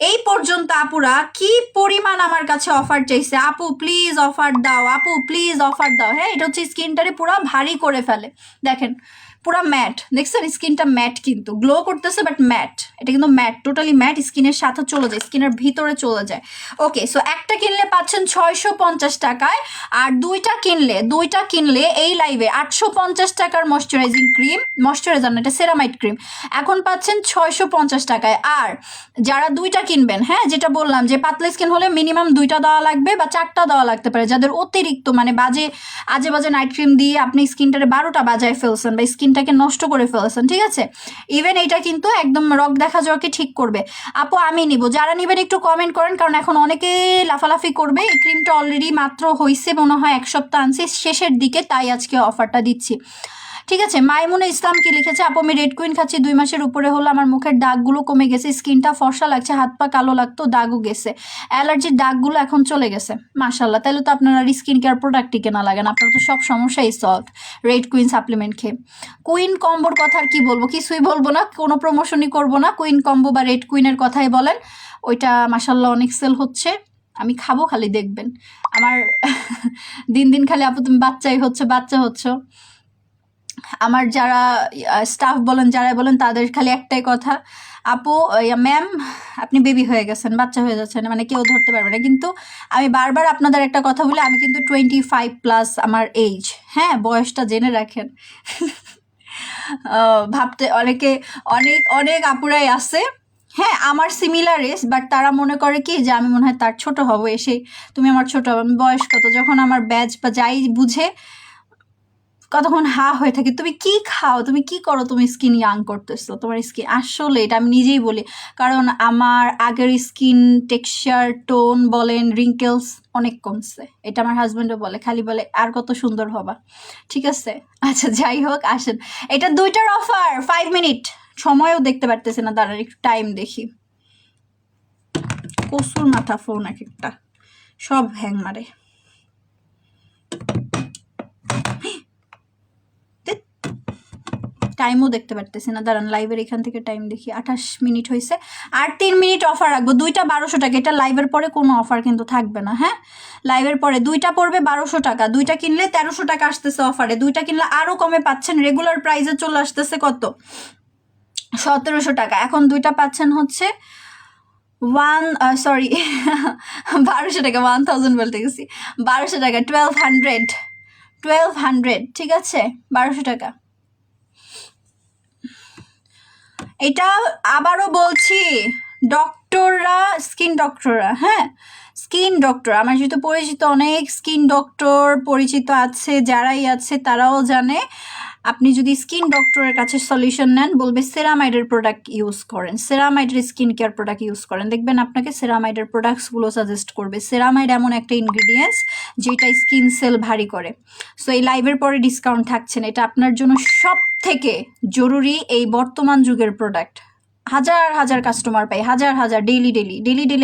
এই পর্যন্ত আপুরা কি পরিমাণ আমার কাছে অফার চাইছে, আপু প্লিজ অফার দাও, আপু প্লিজ অফার দাও। হ্যাঁ, এটা হচ্ছে স্কিনটারে পুরো ভারী করে ফেলে। দেখেন পুরা ম্যাট, দেখছেন স্কিনটা ম্যাট, কিন্তু গ্লো করতেছে বাট ম্যাট, এটা কিন্তু ম্যাট, টোটালি ম্যাট, স্কিনের সাথে চলে যায়, স্কিনের ভিতরে চলে যায়। ওকে, সো একটা কিনলে পাচ্ছেন 650 টাকায়, আর দুইটা কিনলে এই লাইভে 850 টাকার ময়শ্চারাইজিং ক্রিম, ময়শ্চারাইজার না, এটা সেরামাইড ক্রিম, এখন পাচ্ছেন 650 টাকায়। আর যারা দুইটা কিনবেন, হ্যাঁ যেটা বললাম যে পাতলা স্কিন হলে মিনিমাম 2টা দেওয়া লাগবে বা 4টা দেওয়া লাগতে পারে, যাদের অতিরিক্ত মানে আজে বাজে নাইট ক্রিম দিয়ে আপনি স্কিনটারে 12টা বাজায় ফেলছেন বা স্কিনটাকে নষ্ট করে ফেলছেন, ঠিক আছে? ইভেন এটা কিন্তু একদম রক দেখা যাওয়াকে ঠিক করবে। আপু আমি নিব, যারা নিবেন একটু কমেন্ট করেন, কারণ এখন অনেকে লাফালাফি করবে। এই ক্রিমটা অলরেডি মাত্র হয়েছে মনে হয় 1 সপ্তাহ আনছি শেষের দিকে, তাই আজকে অফারটা দিচ্ছি, ঠিক আছে? মাইমুনা ইসলাম কি লিখেছে, আপু আমি রেড কুইন খাচ্ছি 2 মাসের উপরে হলো, আমার মুখের দাগগুলো কমে গেছে, স্কিনটা ফর্সা লাগছে, হাত পা কালো লাগতো, দাগও গেছে, অ্যালার্জির দাগগুলো এখন চলে গেছে। মাশাল্লাহ, তাহলে তো আপনারা স্কিন কেয়ার প্রোডাক্টই কেনা লাগে না, আপনারা তো সব সমস্যাই সলভ রেড কুইন সাপ্লিমেন্ট খেয়ে। কুইন কম্বোর কথা আর কি বলবো, কিছুই বলবো না, কোনো প্রমোশনই করবো না। কুইন কম্বো বা রেড কুইনের কথাই বলেন, ওইটা মাশাল্লাহ অনেক সেল হচ্ছে, আমি খাবো, খালি দেখবেন আমার দিন দিন খালি আপু তুমি বাচ্চা হচ্ছ। আমার যারা স্টাফ বলেন, যারা বলেন, তাদের খালি একটাই কথা, আপু ম্যাম আপনি বেবি হয়ে গেছেন, বাচ্চা হয়ে যাচ্ছেন, মানে কেউ ধরতে পারবে না। কিন্তু আমি বারবার আপনাদের একটা কথা বলি, আমি কিন্তু 25+ আমার এইজ, হ্যাঁ বয়সটা জেনে রাখেন। ভাবতে অনেক আপুরাই আছে, হ্যাঁ আমার সিমিলার এজ, বাট তারা মনে করে কি যে আমি মনে হয় তার ছোট হব, এসে তুমি আমার ছোট হবে, আমি বয়স কত, যখন আমার ব্যাচ বা যাই বুঝে কতক্ষণ হয়ে থাকে, তুমি কি খাও, তুমি কি করো, তুমি স্কিন ইয়াং করতেছো, তোমার স্কিন আসলে, এটা আমি নিজেই বলি, কারণ আমার আগের স্কিন টেক্সচার, টোন বলেন, রিঙ্কেলস অনেক কমছে, এটা আমার হাজব্যান্ডও বলে, খালি বলে আর কত সুন্দর হবা, ঠিক আছে? আচ্ছা যাই হোক, আসেন, এটা 2টার অফার, 5 মিনিট, সময়ও দেখতে পারতেছে না, দাঁড়ান একটু টাইম দেখি। কসুর মাথা ফোন এক একটা, সব হ্যাং মারে। টাইমও দেখতে পারতেছি না, দাঁড়ান লাইভের এখান থেকে টাইম দেখি, 28 মিনিট হয়েছে, আর 3 মিনিট অফার রাখবো। 2টা 1200 টাকা, এটা লাইভের পরে কোনো অফার কিন্তু থাকবে না, হ্যাঁ লাইভের পরে 2টা পড়বে 1200 টাকা, 2টা কিনলে 1300 টাকা আসতেছে অফারে, 2টা কিনলে আরও কমে পাচ্ছেন, রেগুলার প্রাইসে চলে আসতেছে কত, 1700 টাকা, এখন 2টা পাচ্ছেন হচ্ছে 1200 টাকা, 1000 বলতে গেছি, 1200 টাকা, 1200, ঠিক আছে? 1200 টাকা। এটা আবারও বলছি, স্কিন ডক্টররা, হ্যাঁ স্কিন ডক্টর, আমার যেহেতু পরিচিত অনেক স্কিন ডক্টর পরিচিত আছে, যারাই আছে তারাও জানে, আপনি যদি স্কিন ডক্টরের কাছে সলিউশন নেন, বলবে সেরামাইডের প্রোডাক্ট ইউজ করেন, সেরামাইডের স্কিন কেয়ার প্রোডাক্ট ইউজ করেন, দেখবেন আপনাকে সেরামাইডের প্রোডাক্টসগুলো সাজেস্ট করবে। সেরামাইড এমন একটা ইনগ্রিডিয়েন্টস যেটা স্কিন সেল ভারী করে। সো এই লাইভের পরে ডিসকাউন্ট থাকছে না, এটা আপনার জন্য সব থেকে জরুরি এই বর্তমান যুগের প্রোডাক্ট। হাজার কাস্টমার পাই, হাজার ডেইলি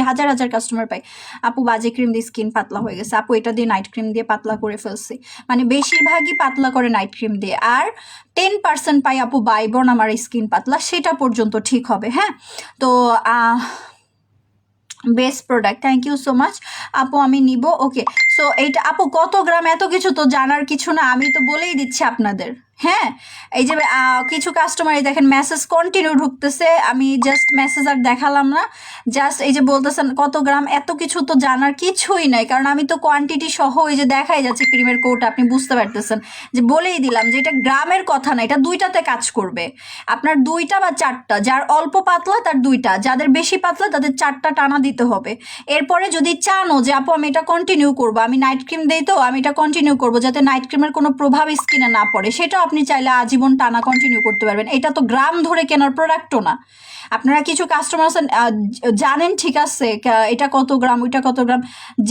হাজার কাস্টমার পাই, আপু বাজে ক্রিম দিয়ে স্কিন পাতলা হয়ে গেছে, আপু এটা দিয়ে নাইট ক্রিম দিয়ে পাতলা করে ফেলছি, মানে বেশিরভাগই পাতলা করে নাইট ক্রিম দিয়ে, আর 10% পাই আপু বাইবর্ন আমার স্কিন পাতলা, সেটা পর্যন্ত ঠিক হবে। হ্যাঁ তো best product, thank you so much আপু, আমি নিব। ওকে, সো এইটা আপু কত গ্রাম, এত কিছু তো জানার কিছু না, আমি তো বলেই দিচ্ছি আপনাদের, হ্যাঁ, এই যে কিছু কাস্টমারই দেখেন মেসেজ কন্টিনিউ ঢুকতেছে, আমি জাস্ট মেসেজ আর দেখালাম না, জাস্ট এই যে বলতেছেন কত গ্রাম, এত কিছু তো জানার কিছুই নাই, কারণ আমি তো কোয়ান্টিটি সহ এই যে দেখাই যাচ্ছে ক্রিমের কোট, আপনি বুঝতে পারতেছেন যে বলেই দিলাম যে এটা গ্রামের কথা না, এটা দুইটাতে কাজ করবে, আপনার দুইটা বা চারটা, যার অল্প পাতলা তার দুইটা, যাদের বেশি পাতলা তাদের চারটা টানা দিতে হবে। এরপরে যদি চানো যে আপু আমি এটা কন্টিনিউ করবো, আমি নাইট ক্রিম দেই তো আমি এটা কন্টিনিউ করবো যাতে নাইট ক্রিমের কোনো প্রভাব স্কিনে না পড়ে, সেটা আপনি চাইলে আজীবন টানা কন্টিনিউ করতে পারবেন। এটা তো গ্রাম ধরে কেনার প্রোডাক্টও না। আপনারা কিছু কাস্টমার আছেন জানেন ঠিক আছে এটা কত গ্রাম ওইটা কত গ্রাম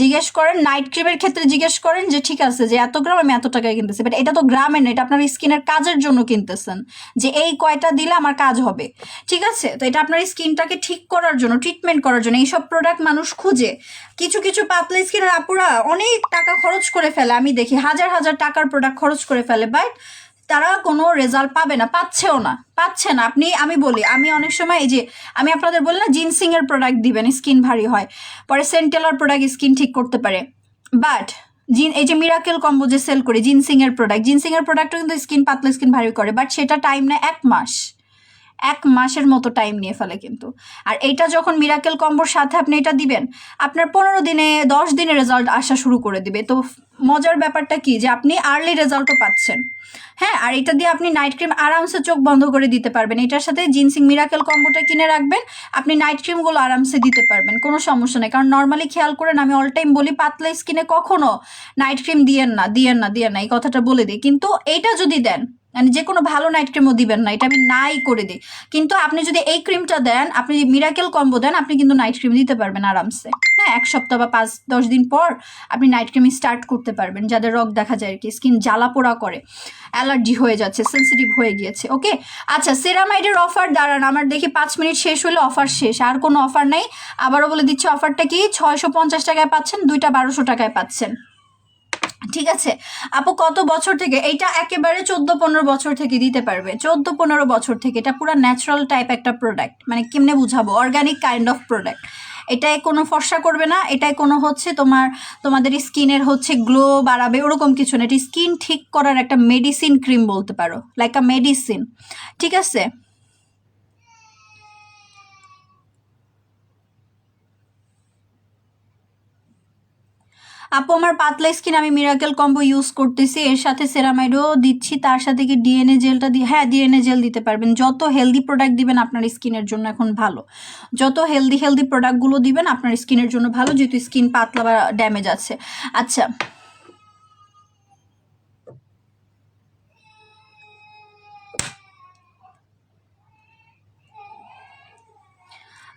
জিজ্ঞেস করেন, নাইট ক্রিমের ক্ষেত্রে জিজ্ঞেস করেন যে ঠিক আছে যে এত গ্রাম আমি এত টাকায় কিনতেছি, বাট এটা তো গ্রামের না, এটা আপনার স্কিনের কাজের জন্য কিনতেছেন, যে এই কয়টা দিলে আমার কাজ হবে, ঠিক আছে? তো এটা আপনার স্কিনটাকে ঠিক করার জন্য, ট্রিটমেন্ট করার জন্য এইসব প্রোডাক্ট মানুষ খুঁজে। কিছু কিছু পাতলা স্কিনের আপুরা অনেক টাকা খরচ করে ফেলে, আমি দেখি হাজার হাজার টাকার প্রোডাক্ট খরচ করে ফেলে, বাট তারা কোনো রেজাল্ট পাবে না, পাচ্ছে না। আমি বলি, আমি অনেক সময় এই যে আমি আপনাদের বলি না জিনসিং এর প্রোডাক্ট দিবেন স্কিন ভারী হয়, পরে সেন্টেলার প্রোডাক্ট স্কিন ঠিক করতে পারে, বাট এই যে মিরাকেল কম্বো যে সেল করে জিনসিং এর প্রোডাক্টও কিন্তু স্কিন পাতলা স্কিন ভারী করে, বাট সেটা টাইম নেয় 1 মাস, 1 মাসের মতো টাইম নিয়ে ফেলে কিন্তু। আর এইটা যখন মিরাকেল কম্বোর সাথে আপনি এটা দিবেন, আপনার 15 দিনে 10 দিনে রেজাল্ট আসা শুরু করে দিবে। তো মজার ব্যাপারটা কি যে আপনি আর্লি রেজাল্টও পাচ্ছেন। হ্যাঁ, আর এটা দিয়ে আপনি নাইট ক্রিম আরামসে চোখ বন্ধ করে দিতে পারবেন, এটার সাথে জিনসিং মিরাকেল কম্বোটা কিনে রাখবেন, আপনি নাইট ক্রিমগুলো আরামসে দিতে পারবেন, কোনো সমস্যা নেই। কারণ নর্মালি খেয়াল করেন, আমি অল টাইম বলি পাতলা স্কিনে কখনো নাইট ক্রিম দিয়েন না, এই কথাটা বলে দিই, কিন্তু এইটা যদি দেন, মানে যে কোনো ভালো নাইট ক্রিমও দিবেন না, এটা আমি নাই করে দিই, কিন্তু আপনি যদি এই ক্রিমটা দেন, আপনি মিরাকেল কম্বো দেন, আপনি কিন্তু নাইট ক্রিম দিতে পারবেন আরামসে। হ্যাঁ, 1 সপ্তাহ বা 5-10 দিন পর আপনি নাইট ক্রিম স্টার্ট করতে পারবেন, যাদের রগ দেখা যায় আর কি, স্কিন জ্বালা পোড়া করে, অ্যালার্জি হয়ে যাচ্ছে, সেন্সিটিভ হয়ে গিয়েছে। ওকে, আচ্ছা, সেরামাইডের অফার দাঁড়ান, আমার দেখি 5 মিনিট শেষ হলে অফার শেষ, আর কোনো অফার নাই। আবারও বলে দিচ্ছি অফারটা কি, 650 টাকায় পাচ্ছেন, দুইটা 1200 টাকায় পাচ্ছেন, ঠিক আছে? আপু কত বছর থেকে? এইটা একেবারে 14-15 বছর থেকে দিতে পারবে, 14-15 বছর থেকে। এটা পুরো ন্যাচারাল টাইপ একটা প্রোডাক্ট, মানে কেমনে বুঝাবো, অর্গানিক কাইন্ড অফ প্রোডাক্ট। এটায় কোনো ফর্সা করবে না, এটায় কোনো হচ্ছে তোমাদের স্কিনের হচ্ছে গ্লো বাড়াবে ওরকম কিছু না, এটা স্কিন ঠিক করার একটা মেডিসিন ক্রিম বলতে পারো, লাইক আ মেডিসিন, ঠিক আছে? আপু আমার পাতলা স্কিন, আমি মিরাকেল কম্বো ইউজ করতেছি, এর সাথে সেরামাইডও দিচ্ছি, তার সাথে কি ডিএনএ জেলটা দিয়ে, হ্যাঁ ডিএনএ জেল দিতে পারবেন। যত হেলদি প্রোডাক্ট দিবেন আপনার স্কিনের জন্য এখন ভালো, যত হেলদি প্রোডাক্টগুলো দিবেন আপনার স্কিনের জন্য ভালো, যেহেতু স্কিন পাতলা বা ড্যামেজ আছে। আচ্ছা,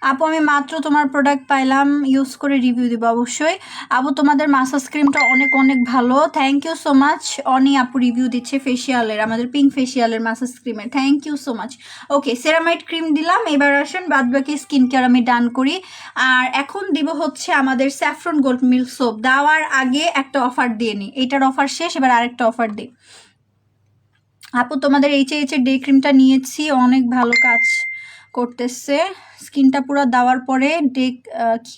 আপু আমি মাত্র তোমার প্রোডাক্ট পাইলাম, ইউজ করে রিভিউ দিব অবশ্যই। আপু তোমাদের মাসাজ ক্রিমটা অনেক অনেক ভালো, thank you so much. Oni আপু রিভিউ দিচ্ছে ফেসিয়ালের, আমাদের পিঙ্ক ফেসিয়ালের মাসাজ ক্রিমের, thank you so much. Okay, ceramide cream দিলাম, এবার আসেন বাদ বাকি স্কিন কেয়ার আমি ডান করি। আর এখন দিব হচ্ছে আমাদের স্যাফরন গোল্ড মিল্ক সোপ, দেওয়ার আগে একটা অফার দিয়ে নিই, এইটার অফার শেষ, এবার আরেকটা অফার দিই। আপু তোমাদের এইচ ডে ক্রিমটা নিয়েছি, অনেক ভালো কাজ করতেছে, স্কিনটা পুরো দেওয়ার পরে ডে কি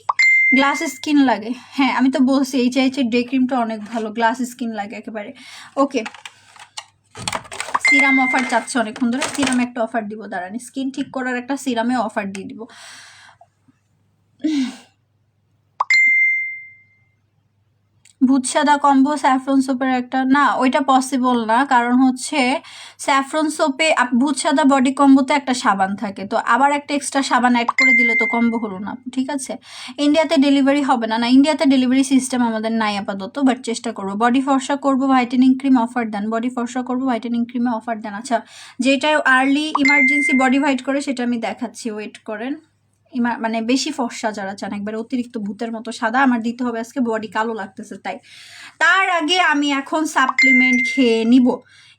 গ্লাস স্কিন লাগে, হ্যাঁ আমি তো বলছি এইচ ডে ক্রিমটা অনেক ভালো, গ্লাস স্কিন লাগে একেবারে। ওকে, সিরাম অফার চাচ্ছে অনেকক্ষণ ধরে, সিরাম একটা অফার দিব, দাঁড়ান স্কিন ঠিক করার একটা সিরামে অফার দিয়ে দিব। ভূত সাদা কম্বো স্যাফরন সোপের একটা, না ওইটা পসিবল না, কারণ হচ্ছে স্যাফরন সোপে ভূত সাদা বডি কম্বোতে একটা সাবান থাকে, তো আবার একটা এক্সট্রা সাবান অ্যাড করে দিলে তো কম্বো হলো না, ঠিক আছে? ইন্ডিয়াতে ডেলিভারি হবে না, ইন্ডিয়াতে ডেলিভারি সিস্টেম আমাদের নাই আপাতত, বাট চেষ্টা করবো। বডি ফর্সা করবো, হোয়াইটেনিং ক্রিম অফার দেন, বডি ফর্সা করবো, হোয়াইটেনিং ক্রিমে অফার দেন। আচ্ছা, যেটা আর্লি ইমার্জেন্সি বডি হোয়াইট করে সেটা আমি দেখাচ্ছি, ওয়েট করেন। মানে বেশি ফর্সা যারা চান, একবারে অতিরিক্ত ভূতের মতো সাদা, আমার দিতে হবে আজকে, বডি কালো লাগতেছে তাই। তার আগে আমি এখন সাপ্লিমেন্ট খেয়ে নিব,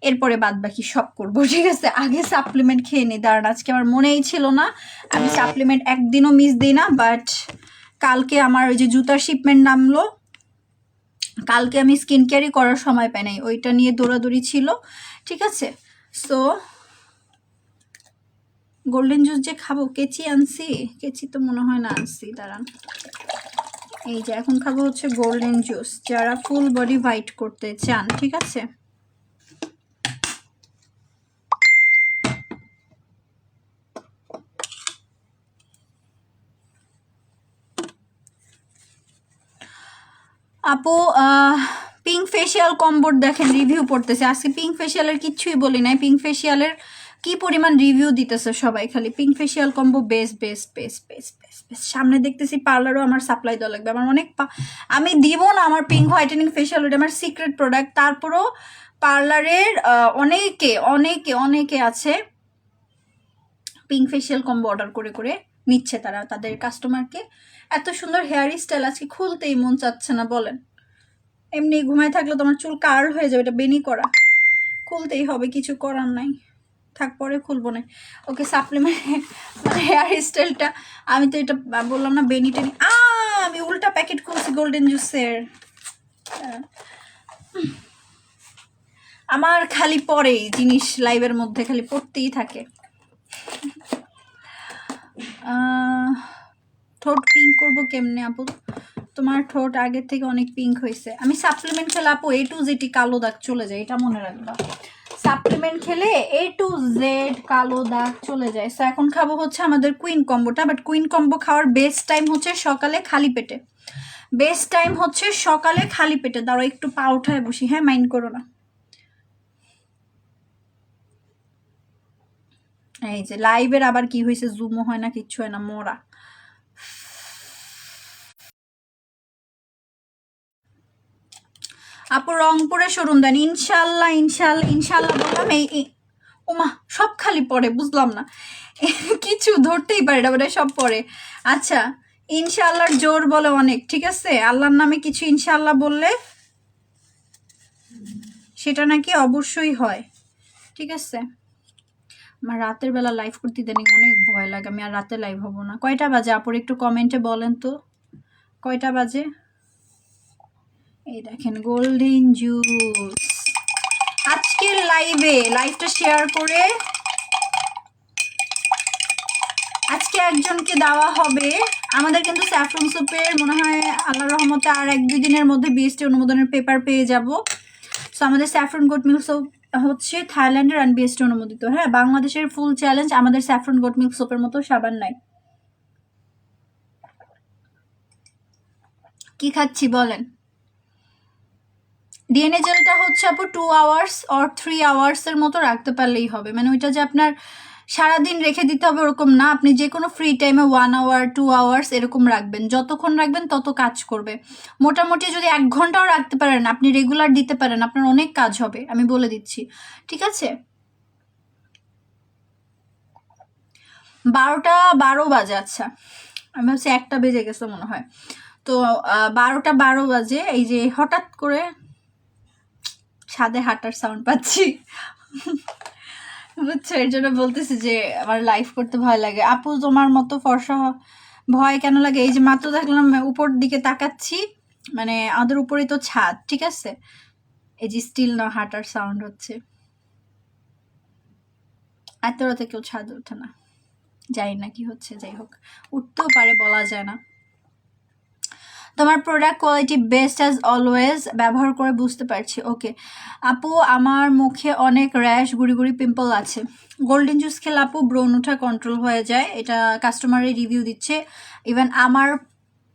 এরপরে বাদ বাকি সব করবো, ঠিক আছে? আগে সাপ্লিমেন্ট খেয়ে নিই, দাঁড়ান আজকে আমার মনেই ছিল না, আমি সাপ্লিমেন্ট একদিনও মিস দিই না, বাট কালকে আমার ওই যে জুতার শিপমেন্ট নামলো, কালকে আমি স্কিন কেয়ারই করার সময় পাই নাই, ওইটা নিয়ে দৌড়াদৌড়ি ছিল, ঠিক আছে? সো গোল্ডেন জুস যে খাবো, কেচি আনছি, কেচি তো মনে হয় না আনছি, দাঁড়ান এই যে এখন খাবো হচ্ছে গোল্ডেন জুস, যারা ফুল বডি হোয়াইট করতে চান, ঠিক আছে? আপু পিঙ্ক ফেসিয়াল কম্বোর দেখেন রিভিউ পড়তেছে আজকে। পিঙ্ক ফেসিয়ালের কিচ্ছুই বলি নাই, পিঙ্ক ফেসিয়ালের কি পরিমাণ রিভিউ দিতেছে সবাই, খালি pink facial combo best best best best best best. সামনে দেখতেছি পার্লারও আমার সাপ্লাই দেওয়া লাগবে, আমার অনেক আমি দিব না আমার পিঙ্ক হোয়াইটেনিং ফেসিয়াল, ওটা আমার সিক্রেট প্রোডাক্ট। তারপরও পার্লারের অনেকে অনেকে অনেকে আছে পিঙ্ক ফেসিয়াল কম্বো অর্ডার করে করে নিচ্ছে তারা তাদের কাস্টমারকে। এত সুন্দর হেয়ার স্টাইল আজকে খুলতেই মন চাচ্ছে না বলেন। এমনি ঘুমায় থাকলে তোমার চুল কার্ল হয়ে যাবে, এটা বেনি করা, খুলতেই হবে, কিছু করার নাই, থাক পরে খুলবো না। ওকে সাপ্লিমেন্ট মানে হেয়ার স্টাইলটা আমি তো এটা বললাম না বেনি টেনি। আমি উল্টা প্যাকেট খুলছি গোল্ডেন জুসের। আমার খালি পরেই জিনিস লাইভের মধ্যে খালি পড়তেই থাকে। ঠোঁট পিঙ্ক করবো কেমনে আপু? তোমার ঠোঁট আগের থেকে অনেক পিঙ্ক হয়েছে। আমি সাপ্লিমেন্ট খেলে আপু A to Z কালো দাগ চলে যায়, এটা মনে রাখবা। সাপ্লিমেন্ট খেলে A to Z কালো দাগ চলে যায়। সো এখন খাবো হচ্ছে আমাদের কুইন কম্বোটা, বাট কুইন কম্বো খাওয়ার বেস্ট টাইম হচ্ছে সকালে খালি পেটে। বেস্ট টাইম হচ্ছে সকালে খালি পেটে। দাঁড়াও একটু পা উঠায় বসি, হ্যাঁ মাইন্ড করো না। এই যে লাইভের আবার কি হয়েছে, জুমও হয় না, কিচ্ছু হয় না, মোরা। আপু রংপুরে শোরুম দেন? ইনশাল্লাহ ইনশাল্লাহ ইনশাল্লাহ বললাম। এই ওমা সব খালি পড়ে, বুঝলাম না কিছু ধরতেই পারে না, মানে সব পড়ে। আচ্ছা ইনশাল্লাহর জোর বলে অনেক, ঠিক আছে? আল্লাহর নামে কিছু ইনশাল্লাহ বললে সেটা নাকি অবশ্যই হয়, ঠিক আছে? আমার রাতের বেলা লাইভ করতে ইদানিং অনেক ভয় লাগে, আমি আর রাতে লাইভ হব না। কয়টা বাজে আপুর একটু কমেন্টে বলেন তো, কয়টা বাজে? এই দেখেন গোল্ডেন জুস। আজকের লাইভটা শেয়ার করে আজকে একজনকে দেওয়া হবে। আমাদের কিন্তু স্যাফরন সোপের মনে হয় আল্লাহ রহমতে আর 1-2 দিনের মধ্যে বিএসটি অনুমোদনের পেপার পেয়ে যাব। সো আমাদের স্যাফরন গোট মিল্ক সোপ হচ্ছে থাইল্যান্ডের আর বিএসটি অনুমোদিত। হ্যাঁ, বাংলাদেশের ফুল চ্যালেঞ্জ, আমাদের স্যাফরন গোট মিল্ক সোপের মতো সাবান নাই। কি খাচ্ছি বলেন? ডিএনএ জেলটা হচ্ছে আপু 2 আওয়ার্স অর 3 আওয়ার্সের মতো রাখতে পারলেই হবে। মানে ওইটা যে আপনার সারাদিন রেখে দিতে হবে ওরকম না, আপনি যে কোনো ফ্রি টাইমে 1 আওয়ার 2 আওয়ার্স এরকম রাখবেন, যতক্ষণ রাখবেন তত কাজ করবে। মোটামুটি যদি 1 ঘন্টাও রাখতে পারেন, আপনি রেগুলার দিতে পারেন, আপনার অনেক কাজ হবে, আমি বলে দিচ্ছি, ঠিক আছে? 12টা 12 বাজে। আচ্ছা আমি ভাবছি 1টা বেজে গেছে মনে হয়। তো 12টা 12 বাজে। এই যে হঠাৎ করে ছাদে হাঁটার সাউন্ড পাচ্ছি বুঝছো, এর জন্য বলতেছি যে আমার লাইভ করতে ভয় লাগে। আপু তোমার মতো ফর্সা ভয় কেন লাগে? এই যে মাত্র দেখলাম উপর দিকে তাকাচ্ছি, মানে আমাদের উপরেই তো ছাদ, ঠিক আছে? এই যে স্টিল না হাঁটার সাউন্ড হচ্ছে। এত রাতে কেউ ছাদে ওঠে না, জানি না কি হচ্ছে, যাই হোক উঠতেও পারে, বলা যায় না। তোমার product quality best as always, ব্যবহার করে বুঝতে পারছি। ওকে আপু, আমার মুখে অনেক র্যাশ গুড়ি গুড়ি পিম্পল আছে, গোল্ডেন জুস খেলে আপু ব্রণ ওঠা কন্ট্রোল হয়ে যায়, এটা কাস্টমারের রিভিউ দিচ্ছে। ইভেন আমার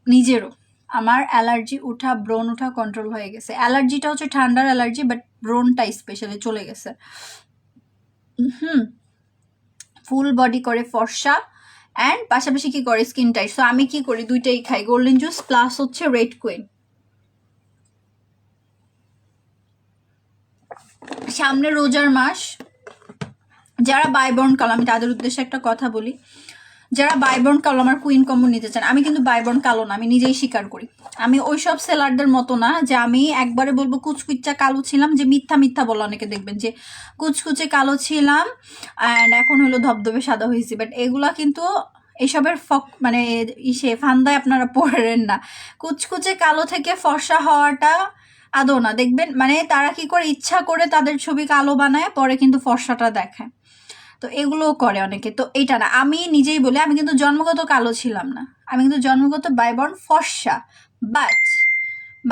নিজেরও আমার অ্যালার্জি উঠা ব্রণ ওঠা কন্ট্রোল হয়ে গেছে। অ্যালার্জিটা হচ্ছে ঠান্ডার অ্যালার্জি, বাট ব্রণটা স্পেশালি চলে গেছে। ফুল বডি করে ফর্সা, অ্যান্ড পাশাপাশি কি করে স্কিন টাইট। সো আমি কি করি, দুইটাই খাই, গোল্ডেন জুস প্লাস হচ্ছে রেড কুইন। সামনে রোজার মাস, যারা বাইবর্ন কালো, আমি তাদের উদ্দেশ্যে একটা কথা বলি, যারা বাইবর্ন কালো আমার কুইন কম্বো নিতে চান, আমি কিন্তু বাইবর্ন কালো না, আমি নিজেই স্বীকার করি। আমি ওই সব সেলারদের মতো না যে আমি একবারে বলবো কুচকুচা কালো ছিলাম, যে মিথ্যা মিথ্যা বলে অনেকে দেখবেন যে কুচকুচে কালো ছিলাম অ্যান্ড এখন হলো ধবধবে সাদা হয়েছি, বাট এগুলা কিন্তু এসবের মানে ফান্দায় আপনারা পড়েন না। কুচকুচে কালো থেকে ফর্সা হওয়াটা আদৌ না, দেখবেন মানে তারা কি করে ইচ্ছা করে তাদের ছবি কালো বানায়, পরে কিন্তু ফর্সাটা দেখায়। তো এগুলোও করে অনেকে, তো এইটা না, আমি নিজেই বলি আমি কিন্তু জন্মগত কালো ছিলাম না, আমি কিন্তু জন্মগত বাইবর্ন ফর্সা। বাট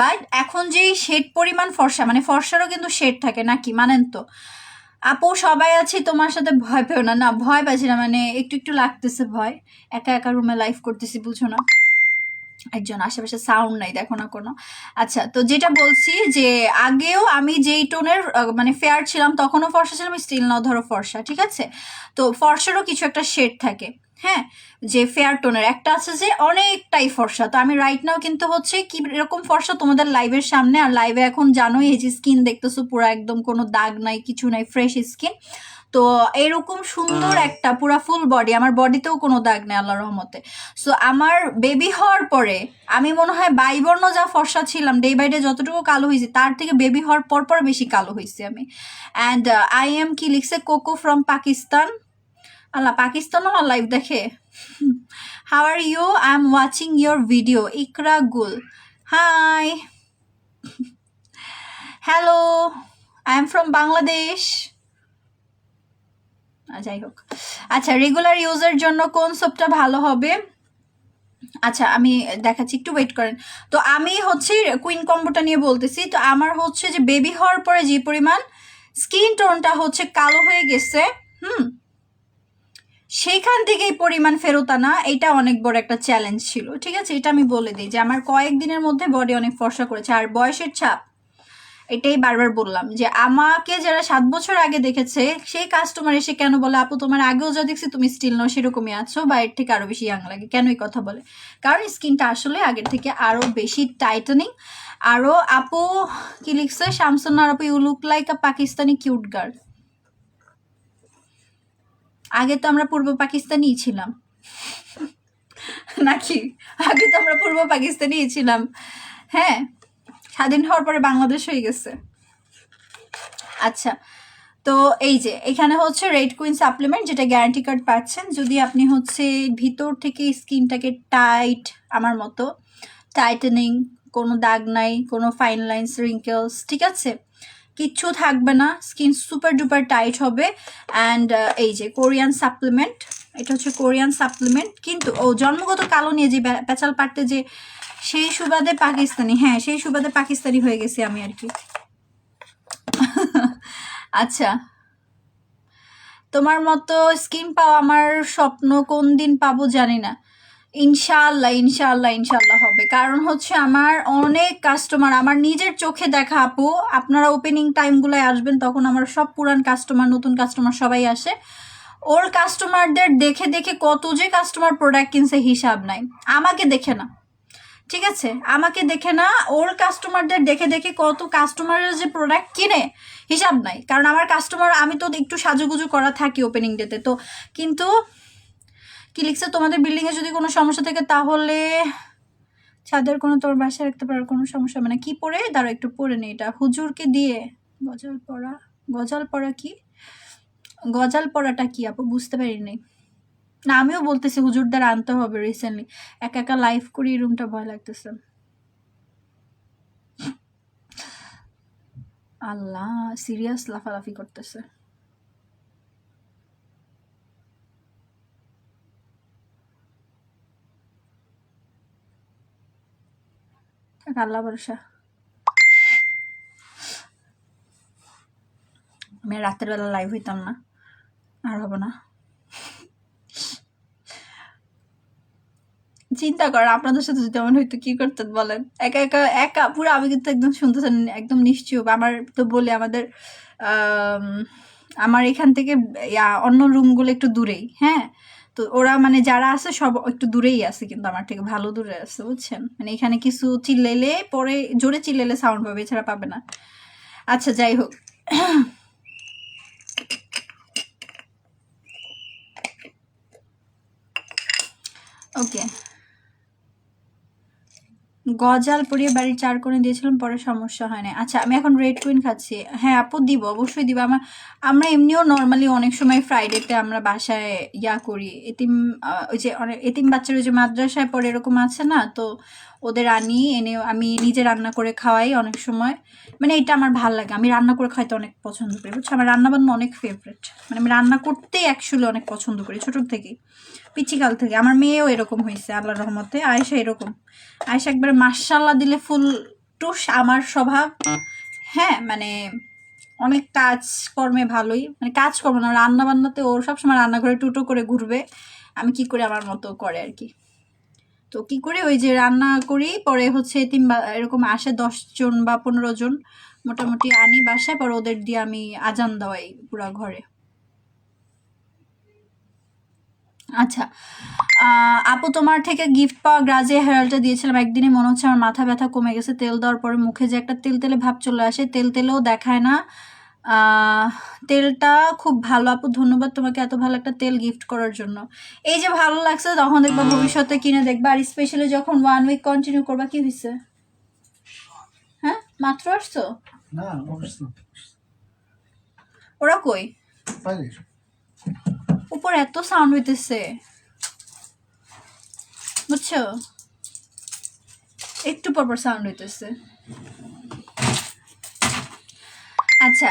বাট এখন যেই শেড পরিমাণ ফর্সা, মানে ফর্সারও কিন্তু শেড থাকে নাকি, মানেন তো? আপু সবাই আছি, তোমার সাথে ভয় পেও না। না ভয় পাচ্ছি না, মানে একটু একটু লাগতেছে ভয়, একা একা রুমে লাইভ করতেছি, বুঝো না? একজন আশেপাশে সাউন্ড নাই, দেখো না কোনো। আচ্ছা, তো যেটা বলছি যে আগেও আমি যেই টোনের মানে ফেয়ার ছিলাম তখনও ফর্সা ছিলাম, স্টিল নাও ধরো ফর্সা, ঠিক আছে? তো ফর্সারও কিছু একটা শেড থাকে, হ্যাঁ, যে ফেয়ার টোনের একটা আছে যে অনেকটাই ফর্সা। তো আমি রাইট নাও কিন্তু হচ্ছে কি এরকম ফর্সা তোমাদের লাইভের সামনে, আর লাইভে এখন জানোই এই যে স্কিন দেখতেছো পুরো একদম কোনো দাগ নাই, কিছু নাই, ফ্রেশ স্কিন। তো এরকম সুন্দর একটা পুরা ফুল বডি, আমার বডিতেও কোনো দাগ নেই আল্লাহর রহমতে। সো আমার বেবি হওয়ার পরে আমি মনে হয় বাইবর্ণ যা ফর্সা ছিলাম, ডে বাই ডে যতটুকু কালো হয়েছে তার থেকে বেবি হওয়ার পর পর বেশি কালো হয়েছে আমি। অ্যান্ড আই এম কি লিখছে, কোকো ফ্রম পাকিস্তান। আল্লাহ, পাকিস্তানও আমার লাইভ দেখে। How are you, I am watching your video. Iqra Gul, hi, hello, I am from Bangladesh. যাই হোক, আচ্ছা, রেগুলার ইউজের জন্য কোন সোপটা ভালো হবে? আচ্ছা, আমি দেখাচ্ছি, একটু ওয়েট করেন। তো আমি হচ্ছে কুইন কম্বোটা নিয়ে বলতেছি। তো আমার হচ্ছে যে বেবি হওয়ার পরে যে পরিমাণ স্কিন টোনটা হচ্ছে কালো হয়ে গেছে, সেইখান থেকেই পরিমাণ ফেরত আনা, এটা অনেক বড় একটা চ্যালেঞ্জ ছিল, ঠিক আছে? এটা আমি বলে দিই যে আমার কয়েকদিনের মধ্যে বডি অনেক ফর্সা করেছে, আর বয়সের ছাপ। এটাই বারবার বললাম যে আমাকে যারা 7 বছর আগে দেখেছে সেই কাস্টমার এসে কেন বলে, আপু তোমার আগেও যা দেখছি তুমি স্টিল নাও সেরকমই আছো, বা এর থেকে আরো বেশি ইয়াং লাগে। কেন এই কথা বলে? কারণ স্কিনটা আসলে আগের থেকে আরো বেশি টাইটেনিং। আরো আপু কি লিখছে, শামসুন্নার আপু, you look like a Pakistani cute girl. আগে তো আমরা পূর্ব পাকিস্তানি ছিলাম নাকি? আগে তো আমরা পূর্ব পাকিস্তানি ছিলাম, হ্যাঁ, স্বাধীন হওয়ার পরে বাংলাদেশ হয়ে গেছে। আচ্ছা, তো এই যে এখানে হচ্ছে রেড কুইন সাপ্লিমেন্ট, যেটা গ্যারান্টি কার্ড পাচ্ছেন যদি আপনি হচ্ছে ভিতর থেকে স্কিনটাকে টাইট, আমার মতো টাইটেনিং, কোনো দাগ নাই, কোনো ফাইন লাইন্স, রিঙ্কেলস, ঠিক আছে, কিচ্ছু থাকবে না, স্কিন সুপার ডুপার টাইট হবে। অ্যান্ড এই যে কোরিয়ান সাপ্লিমেন্ট, এটা হচ্ছে কোরিয়ান সাপ্লিমেন্ট, কিন্তু ও জন্মগত কালো নিয়ে যে পেঁচাল পাড়তে যে সেই সুবাদে পাকিস্তানি, হ্যাঁ সেই সুবাদে পাকিস্তানি হয়ে গেছি আমি আর কি। আচ্ছা, তোমার মতো স্কিন পাওয়া আমার স্বপ্ন, কোন দিন পাবো জানি না। ইনশাআল্লাহ ইনশাআল্লাহ ইনশাআল্লাহ হবে, কারণ হচ্ছে আমার অনেক কাস্টমার, আমার নিজের চোখে দেখা আপু, আপনারা ওপেনিং টাইমগুলোয় আসবেন তখন আমার সব পুরান কাস্টমার, নতুন কাস্টমার সবাই আসে। ওর কাস্টমারদের দেখে দেখে কত যে কাস্টমার প্রোডাক্ট কিনছে হিসাব নাই, আমাকে দেখে না, ঠিক আছে, আমাকে দেখে না, ওর কাস্টমারদের দেখে দেখে কত কাস্টমারের যে প্রোডাক্ট কিনে হিসাব নাই। কারণ আমার কাস্টমার, আমি তো একটু সাজুগুজু করা থাকি ওপেনিং ডেতে, তো কিন্তু কি লিখছে, তোমাদের বিল্ডিংয়ে যদি কোনো সমস্যা থাকে তাহলে ছাদের কোনো তোর বাসায় রাখতে পারার কোনো সমস্যা, মানে কি পরে দাঁড়া একটু পরে নেই, এটা হুজুরকে দিয়ে গজাল পড়া, গজাল পড়া কি, গজাল পড়াটা কি আপু বুঝতে পারিনি। না, আমিও বলতেছি হুজুর দ্বারা আনতে হবে রিসেন্টলি, একা একা লাইভ করি, রুমটা ভয় লাগতেছে। আল্লাহ, সিরিয়াস লাফালাফি করতেছে। থাক, আল্লাহ ভরসা। আমি রাতের বেলা লাইভ হইতাম না, আর হবো না। চিন্তা করেন আপনাদের সাথে যদি এমন হইতো কি করতেন বলেন? একা একা একা পুরো, আমি কিন্তু একদম শুনতেছেন একদম নিশ্চুপ। আমার তো বলে আমাদের আমার এখান থেকে অন্য রুমগুলো একটু দূরেই, হ্যাঁ, তো ওরা মানে যারা আছে সব একটু দূরেই আছে, কিন্তু আমার থেকে ভালো দূরে আছে, বুঝছেন? মানে এখানে কিছু চিল্লাইলে পরে জোরে চিল্লাইলে সাউন্ড পাবে, এছাড়া পাবে না। আচ্ছা, যাই হোক, ওকে, গজাল পরিয়ে বাড়ির 4 কোণে দিয়েছিলাম, পরে সমস্যা হয় না। আচ্ছা, আমি এখন রেড কুইন খাচ্ছি। হ্যাঁ আপু, দিব, অবশ্যই দিব। আমরা এমনিও নর্মালি অনেক সময় ফ্রাইডেতে আমরা বাসায় করি, এতিম ওই যে অনেক এতিম বাচ্চার ওই যে মাদ্রাসায় পড়ে এরকম আছে না, তো ওদের আনি, এনে আমি নিজে রান্না করে খাওয়াই অনেক সময়। মানে এটা আমার ভাল লাগে, আমি রান্না করে খাইতে অনেক পছন্দ করি, বুঝছো? আমার রান্নাবান্না অনেক ফেভারিট, মানে আমি রান্না করতেই অ্যাকচুয়ালি অনেক পছন্দ করি ছোটোর থেকেই, পিচিকাল থেকে। আমার মেয়েও এরকম হয়েছে আল্লাহর রহমতে, আয়েশা এরকম, আয়েশা একবারে মাশাআল্লাহ দিলে ফুল টুস আমার স্বভাব, হ্যাঁ, মানে অনেক কাজকর্মে ভালোই, মানে কাজকর্ম না, রান্না বান্নাতে ওর সবসময় রান্নাঘরে টুটো করে ঘুরবে, আমি কি করে আমার মতো করে আর কি। তো তো কি করি, ওই যে রান্না করি, পরে হচ্ছে এরকম আসে 10 জন বা 15 জন মোটামুটি আনি বাসায়, পরে ওদের দিয়ে আমি আজান দেওয়াই পুরা ঘরে। আচ্ছা, আপু তোমার থেকে গিফট পাওয়া গ্রাজে হেয়ার অয়েলটা দিয়েছিলাম, একদিনে মনে হচ্ছে আমার মাথা ব্যথা কমে গেছে। তেল দেওয়ার পরে মুখে যে একটা তেলতেলে ভাব চলে আসে, তেলেও দেখায় না। তেলটা খুব ভালো আপু, ধন্যবাদ তোমাকে এত ভালো একটা তেল গিফট করার জন্য। এই যে ভালো লাগছে, তখন দেখবা ভবিষ্যতে কিনে দেখবা, আর স্পেশালি যখন 1 উইক কন্টিনিউ করবা। কি হয়েছে? হ্যাঁ, মাত্র আসছো? না, ওরা কই? উপরে এত সাউন্ড হইতেছে, বুঝছো? একটু পরপর সাউন্ড হইতেছে। আচ্ছা,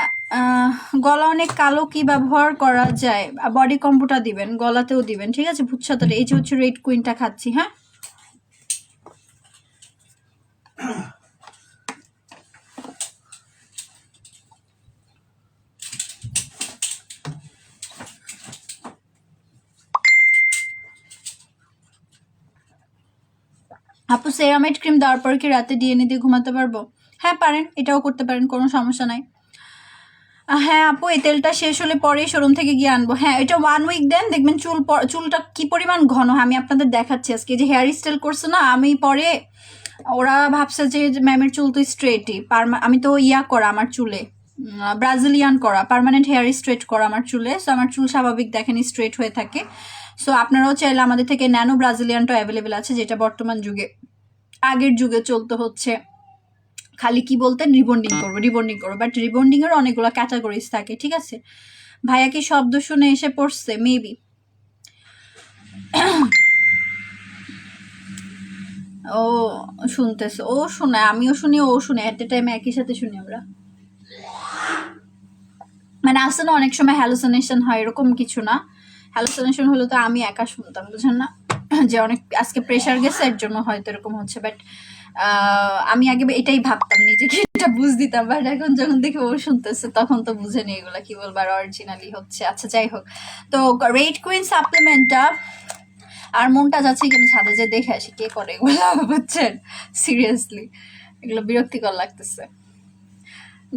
গলা অনেক কালো, কি ব্যবহার করা যায়? বডি কম্বোটা দিবেন, গলাতেও দিবেন, ঠিক আছে? ভুতসাতাটা, এই যে হচ্ছে রেড কুইনটা খাচ্ছি। হ্যাঁ, আপু সেরামাইড ক্রিম দেওয়ার পর কি রাতে ডিএনএ দিয়ে ঘুমাতে পারবো? হ্যাঁ পারেন, এটাও করতে পারেন, কোনো সমস্যা নাই। হ্যাঁ আপু, এই তেলটা শেষ হলে পরেই শোরুম থেকে গিয়ে আনবো। হ্যাঁ, এটা 1 উইক দেন, দেখবেন চুলটা কি পরিমাণ ঘন। আমি আপনাদের দেখাচ্ছি আজকে, যে হেয়ার স্টাইল করছে না আমি, পরে ওরা ভাবছে যে ম্যামের চুল তো স্ট্রেটই, আমি তো করা আমার চুলে, ব্রাজিলিয়ান করা, পার্মানেন্ট হেয়ার স্ট্রেট করা আমার চুলে। সো আমার চুল স্বাভাবিক দেখেন স্ট্রেট হয়ে থাকে। সো আপনারাও চাইলে আমাদের থেকে ন্যানো ব্রাজিলিয়ানটা অ্যাভেলেবেল আছে, যেটা বর্তমান যুগে, আগের যুগে চলতে হচ্ছে খালি কি বলতেন, রিবন্ডিং করবো, বাট রিবন্ডিং এর অনেকগুলো ক্যাটাগরিজ থাকে, ঠিক আছে? ভাইয়া কি শব্দ শুনে এসে পড়ছে? মেবি। ও শুনতেছে, ও শুনে, আমিও শুনি, ও শুনে, এট এ টাইমে একই সাথে শুনি আমরা। মানে আসলে না, অনেক সময় হ্যালুসিনেশন হয়, এরকম কিছু না। হ্যালুসিনেশন হলে তো আমি একা শুনতাম, বুঝেন না? যে অনেক আজকে প্রেশার গেছে, এর জন্য হয়তো এরকম হচ্ছে। বাট আমি আগে এটাই ভাবতাম, নিজেকে এটা বুঝ দিতাম, বাট এখন যখন দেখি ও শুনতেছে, তখন তো বুঝে নি এগুলা কি বলবো, আর অরিজিনালি হচ্ছে। আচ্ছা যাই হোক, তো রেড কুইন সাপ্লিমেন্টটা, আর মনটা যাচ্ছে কি আমি ছাদে যে দেখে আসি কে করে এগুলো, বুঝছেন? সিরিয়াসলি এগুলো বিরক্তিকর লাগতেছে।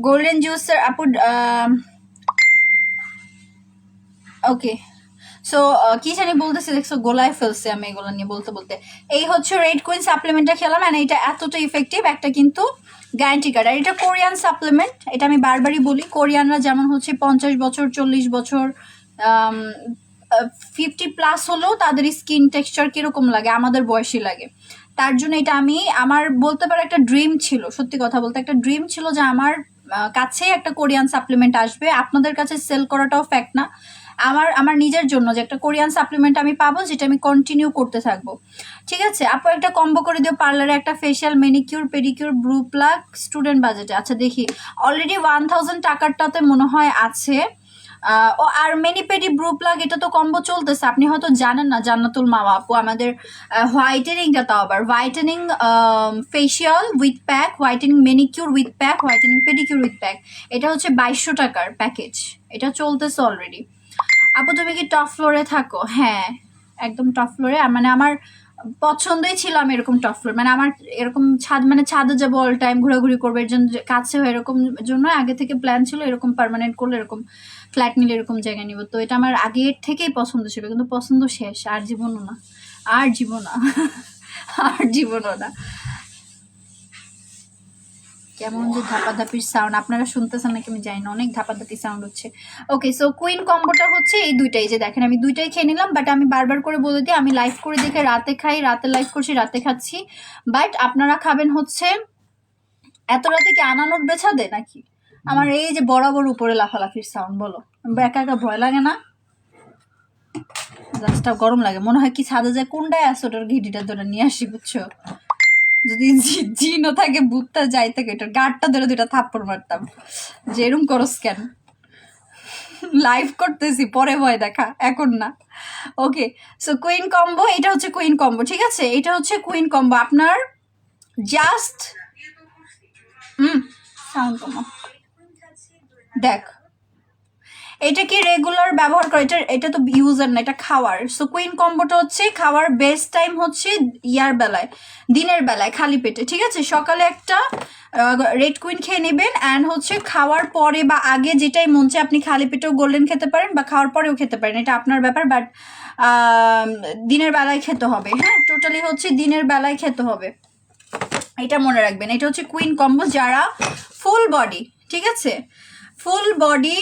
গোল্ডেন জুসের আপু, ওকে। সো কি জানি বলতেছি, দেখছো গোলায় ফেলছে আমি এগুলো নিয়ে বলতে বলতে। এই হচ্ছে রেড কুইন সাপ্লিমেন্টটা খেলাম, এন্ড এটা এতটা ইফেক্টিভ, একটা কিন্তু গ্যারান্টি কার্ড। আর এটা কোরিয়ান সাপ্লিমেন্ট, এটা আমি বারবারই বলি, কোরিয়ানরা যেমন হচ্ছে 50 বছর 40 বছর 50+ হলেও তাদের স্কিন টেক্সচার কিরকম লাগে, আমাদের বয়সী লাগে। তার জন্য এটা আমার বলতে পারো একটা ড্রিম ছিল, সত্যি কথা বলতে একটা ড্রিম ছিল যে আমার কাছে একটা কোরিয়ান সাপ্লিমেন্ট আসবে। আপনাদের কাছে সেল করাটাও ফ্যাক্ট না, আমার নিজের জন্য যে একটা কোরিয়ান সাপ্লিমেন্ট আমি পাবো, যেটা আমি কন্টিনিউ করতে থাকবো। ঠিক আছে আপু, একটা কম্বো করে দিও, পার্লারে একটা facial, manicure, pedicure, Bru plug, student বাজেটে। আচ্ছা দেখি, অলরেডি 1000 টাকারটাতে মনে হয় আছে। ও আর মেনিপেডি ব্রু প্লাগ, এটা তো কম্বো চলতেছে, আপনি হয়তো জানেন না। জান্নাতুল মাওয়া আপু, আমাদের হোয়াইটেনিংটা, তাও আবার whitening facial with pack, whitening manicure with pack, whitening pedicure with pack, এটা হচ্ছে 2200 টাকার প্যাকেজ, এটা চলতেছে অলরেডি। আপু তুমি কি টপ ফ্লোরে থাকো? হ্যাঁ, একদম টপ ফ্লোরে। মানে আমার পছন্দই ছিল আমি এরকম টপ ফ্লোর, মানে আমার এরকম ছাদ, মানে ছাদে যাবো অল টাইম, ঘোরাঘুরি করবো, এর জন্য কাছে হয়, এরকম জন্য আগে থেকে প্ল্যান ছিল, এরকম পার্মানেন্ট করলে, এরকম ফ্ল্যাট নিলে এরকম জায়গায় নিব। তো এটা আমার আগের থেকেই পছন্দ ছিল, কিন্তু পছন্দ শেষ, আর জীবনও না, আর জীবনও আর জীবনও না। কেমন যে ধাপাধাপির সাউন্ড, আপনারা শুনতেছেন নাকি আমি জানি না, অনেক ধাপাধাপি সাউন্ড হচ্ছে। ওকে, সো কুইন কম্বোটা হচ্ছে এই দুইটাই, যে দেখেন আমি দুইটাই খেয়ে নিলাম। বাট আমি বারবার করে বলে দিই, আমি লাইভ করে দেখে রাতে খাই, রাতে লাইভ করছি, রাতে খাচ্ছি। বাট আপনারা খাবেন হচ্ছে এত রাতে কি আনানোর বেছা দেয় নাকি? আমার এই যে বরাবর উপরে লাফালাফির সাউন্ড, বলো একা একা ভয় লাগে না? গাছটা গরম লাগে, মনে হয় কি ছাদে যায় কোনটায় আসো, ওটার ঘিটিটা ধরে নিয়ে আসি, বুঝছো? যদি জিনও থাকে, ভূতটা যাই থাকে, এটার গাড়টা ধরে দুইটা থাপ্পড় মারতাম, যে এরম করস কেন? লাইভ করতেছি, পরে ভয় দেখা, এখন না। ওকে, সো কুইন কম্বো, এটা হচ্ছে কুইন কম্বো, ঠিক আছে? এটা হচ্ছে কুইন কম্বো, আপনার জাস্ট সাউন্ড কমা, দেখ এটা কি রেগুলার ব্যবহার করে? এটা তো ইউজার না, এটা খাওয়ার। সো কুইন কম্বোটা হচ্ছে খাওয়ার বেস্ট টাইম হচ্ছে ইয়ার বেলায়, দিনের বেলায় খালি পেটে, ঠিক আছে? সকালে একটা রেড কুইন খেয়ে নেবেন, অ্যান্ড হচ্ছে খাওয়ার পরে বা আগে যেটাই মন চায় আপনি খালি পেটেও গোল্ডেন খেতে পারেন বা খাওয়ার পরেও খেতে পারেন, এটা আপনার ব্যাপার। বাট দিনের বেলায় খেতে হবে, হ্যাঁ, টোটালি হচ্ছে দিনের বেলায় খেতে হবে, এটা মনে রাখবেন। এটা হচ্ছে কুইন কম্বো যারা ফুল বডি, ঠিক আছে, ফুল বডি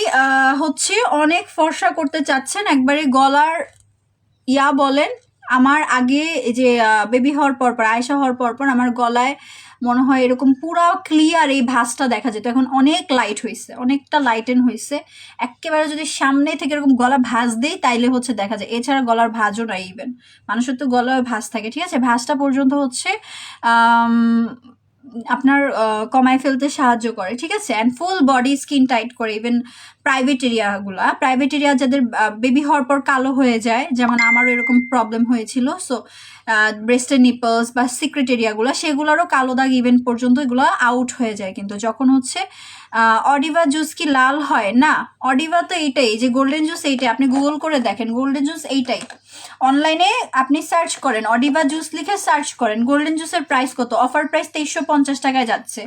হচ্ছে অনেক ফর্সা করতে চাচ্ছেন, একবারে গলার ইয়া বলেন। আমার আগে যে বেবি হওয়ার পর আয়েশা হওয়ার পর আমার গলায় মনে হয় এরকম পুরা ক্লিয়ার এই ভাঁজটা দেখা যেত, এখন অনেক লাইট হয়েছে, অনেকটা লাইটেন হয়েছে। একেবারে যদি সামনে থেকে এরকম গলা ভাঁজ দেই তাইলে হচ্ছে দেখা যায়, এছাড়া গলার ভাঁজও নাই। ইভেন মানুষের তো গলায় ভাঁজ থাকে, ঠিক আছে, ভাঁজটা পর্যন্ত হচ্ছে আপনার কমায় ফেলতে সাহায্য করে, ঠিক আছে, and full body skin tight করে। ইভেন প্রাইভেট এরিয়া যাদের বেবি হওয়ার পর কালো হয়ে যায়, যেমন আমারও এরকম প্রবলেম হয়েছিল। সো ব্রেস্টের নিপলস বা সিক্রেট এরিয়াগুলো, সেগুলোরও কালো দাগ ইভেন পর্যন্ত এগুলো আউট হয়ে যায়। কিন্তু যখন হচ্ছে অডিভা জুস কি লাল হয় না? অডিভা তো এইটাই, যে গোল্ডেন জুস এইটাই, আপনি গুগল করে দেখেন, গোল্ডেন জুস এইটাই। অনলাইনে আপনি সার্চ করেন, অডিভা জুস লিখে সার্চ করেন, গোল্ডেন জুসের প্রাইস কত, অফার প্রাইস 2350 টাকায় যাচ্ছে,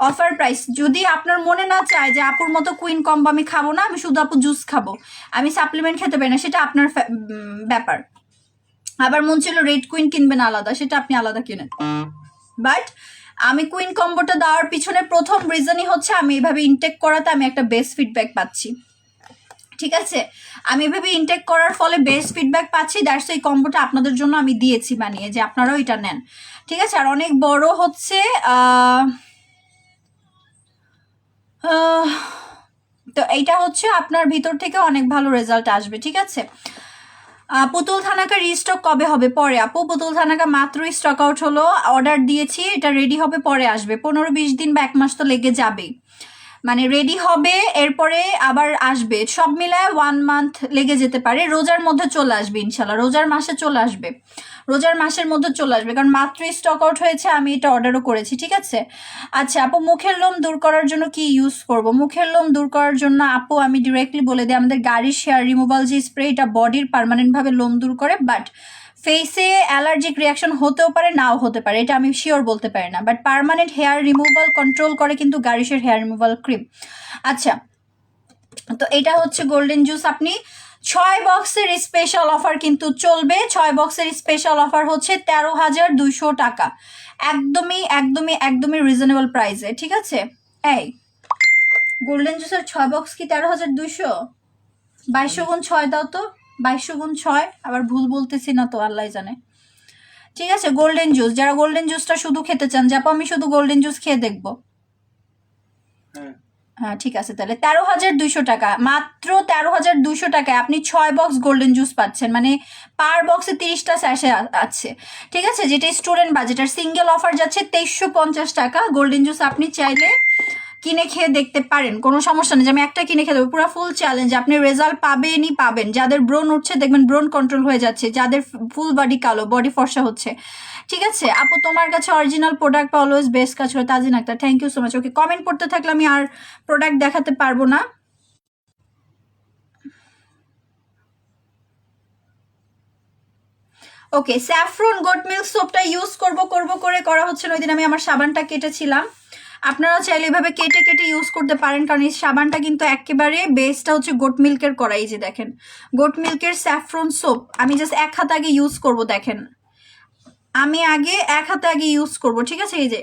অফার প্রাইস। যদি আপনার মনে না চায় যে আপুর মতো কুইন কম্বো আমি খাবো না, আমি শুধু আপু জুস খাবো, আমি সাপ্লিমেন্ট খেতে পারি না, সেটা আপনার ব্যাপার। আবার মন ছিল রেড কুইন কিনবেন আলাদা, সেটা আপনি আলাদা কিনেন। বাট আমি কুইন কম্বোটা দেওয়ার পিছনে প্রথম রিজনই হচ্ছে আমি এভাবে ইনটেক করাতে আমি একটা বেস্ট ফিডব্যাক পাচ্ছি, ঠিক আছে, আমি এভাবে ইনটেক করার ফলে বেস্ট ফিডব্যাক পাচ্ছি। দ্যাটস এই কম্বোটা আপনাদের জন্য আমি দিয়েছি বানিয়ে, যে আপনারাও এটা নেন, ঠিক আছে। আর অনেক বড় হচ্ছে তো এইটা হচ্ছে আপনার ভিতর থেকে অনেক ভালো রেজাল্ট আসবে, ঠিক আছে। পুতুল থানাকা রিস্টক কবে হবে? পরে আপু, পুতুল থানাকা মাত্রই স্টক আউট হলো, অর্ডার দিয়েছি, এটা রেডি হবে, পরে আসবে, 15-20 দিন বা 1 মাস তো লেগে যাবেই, মানে রেডি হবে এরপরে আবার আসবে, সব মিলায় 1 মান্থ লেগে যেতে পারে। রোজার মধ্যে চলে আসবে ইনশাল্লাহ, রোজার মাসে চলে আসবে, রোজার মাসের মধ্যে চলে আসবে, কারণ মাত্রই স্টক আউট হয়েছে, আমি এটা অর্ডারও করেছি, ঠিক আছে। আচ্ছা আপু, মুখের লোম দূর করার জন্য কি ইউজ করব? মুখের লোম দূর করার জন্য আপু আমি ডিরেক্টলি বলে দিই, আমাদের গাড়ির শেয়ার রিমুভাল যে স্প্রে, এটা বডির পার্মানেন্টভাবে লোম দূর করে, বাট ফেসে অ্যালার্জিক রিয়াকশন হতেও পারে, নাও হতে পারে, এটা আমি শিওর বলতে পারি না, but permanent hair removal control করে কিন্তু গারিশের হেয়ার রিমুভাল ক্রিম। আচ্ছা, তো এটা হচ্ছে গোল্ডেন জুস, আপনি 6 বক্সের স্পেশাল অফার কিন্তু চলবে, 6 বক্সের স্পেশাল অফার হচ্ছে 13,200 টাকা, একদমই একদমই একদমই রিজনেবল প্রাইসে, ঠিক আছে। এই গোল্ডেন জুসের 6 বক্স কি 13,200? 2200 গুণ 6 দাও তো, 2200 গুণ 6, আবার ভুল বলতেছি না তো, আল্লাহ জানে, ঠিক আছে। গোল্ডেন জুস, যারা গোল্ডেন জুসটা শুধু খেতে চান, যাবো আমি শুধু গোল্ডেন জুস খেয়ে দেখবো, হ্যাঁ ঠিক আছে, তাহলে 13,200 টাকা, মাত্র 13,200 টাকায় আপনি 6 বক্স গোল্ডেন জুস পাচ্ছেন, মানে পার বক্সে 30টা স্যাশে আছে, ঠিক আছে, যেটা স্টুডেন্ট বাজেটার সিঙ্গেল অফার যাচ্ছে 2350 টাকা। গোল্ডেন জুস আপনি চাইলে কিনে খেয়ে দেখতে পারেন, কোনো সমস্যা নেই যে আমি একটা কিনে খেয়ে দেবো, পুরো ফুল চ্যালেঞ্জ, আপনি রেজাল্ট পাবেনই পাবেন। যাদের ব্রণ উঠছে দেখবেন ব্রণ কন্ট্রোল হয়ে যাচ্ছে, যাদের ফুল বডি কালো, বডি ফর্সা হচ্ছে, ঠিক আছে। আপু তোমার কাছে অরিজিনাল প্রোডাক্ট অলওয়েজ বেস্ট কাজ করে, Tajin Akter, thank you so much. Okay, comment পড়তে থাকলে আমি আর প্রোডাক্ট দেখাতে পারবো না। ওকে, স্যাফরন গোট মিল্ক সোপটা ইউজ করব করে করা হচ্ছে না, ওই দিন আমি আমার সাবানটা কেটেছিলাম, আপনারা চাইলে এভাবে কেটে কেটে ইউজ করতে পারেন, কারণ এই সাবানটা কিন্তু একেবারে বেসটা হচ্ছে গোট মিল্কের করা। এই যে দেখেন গোট মিল্কের স্যাফরন সোপ, আমি জাস্ট 1 হাত আগে ইউজ করব, দেখেন আমি আগে 1 হাতে আগে ইউজ করব, ঠিক আছে। এই যে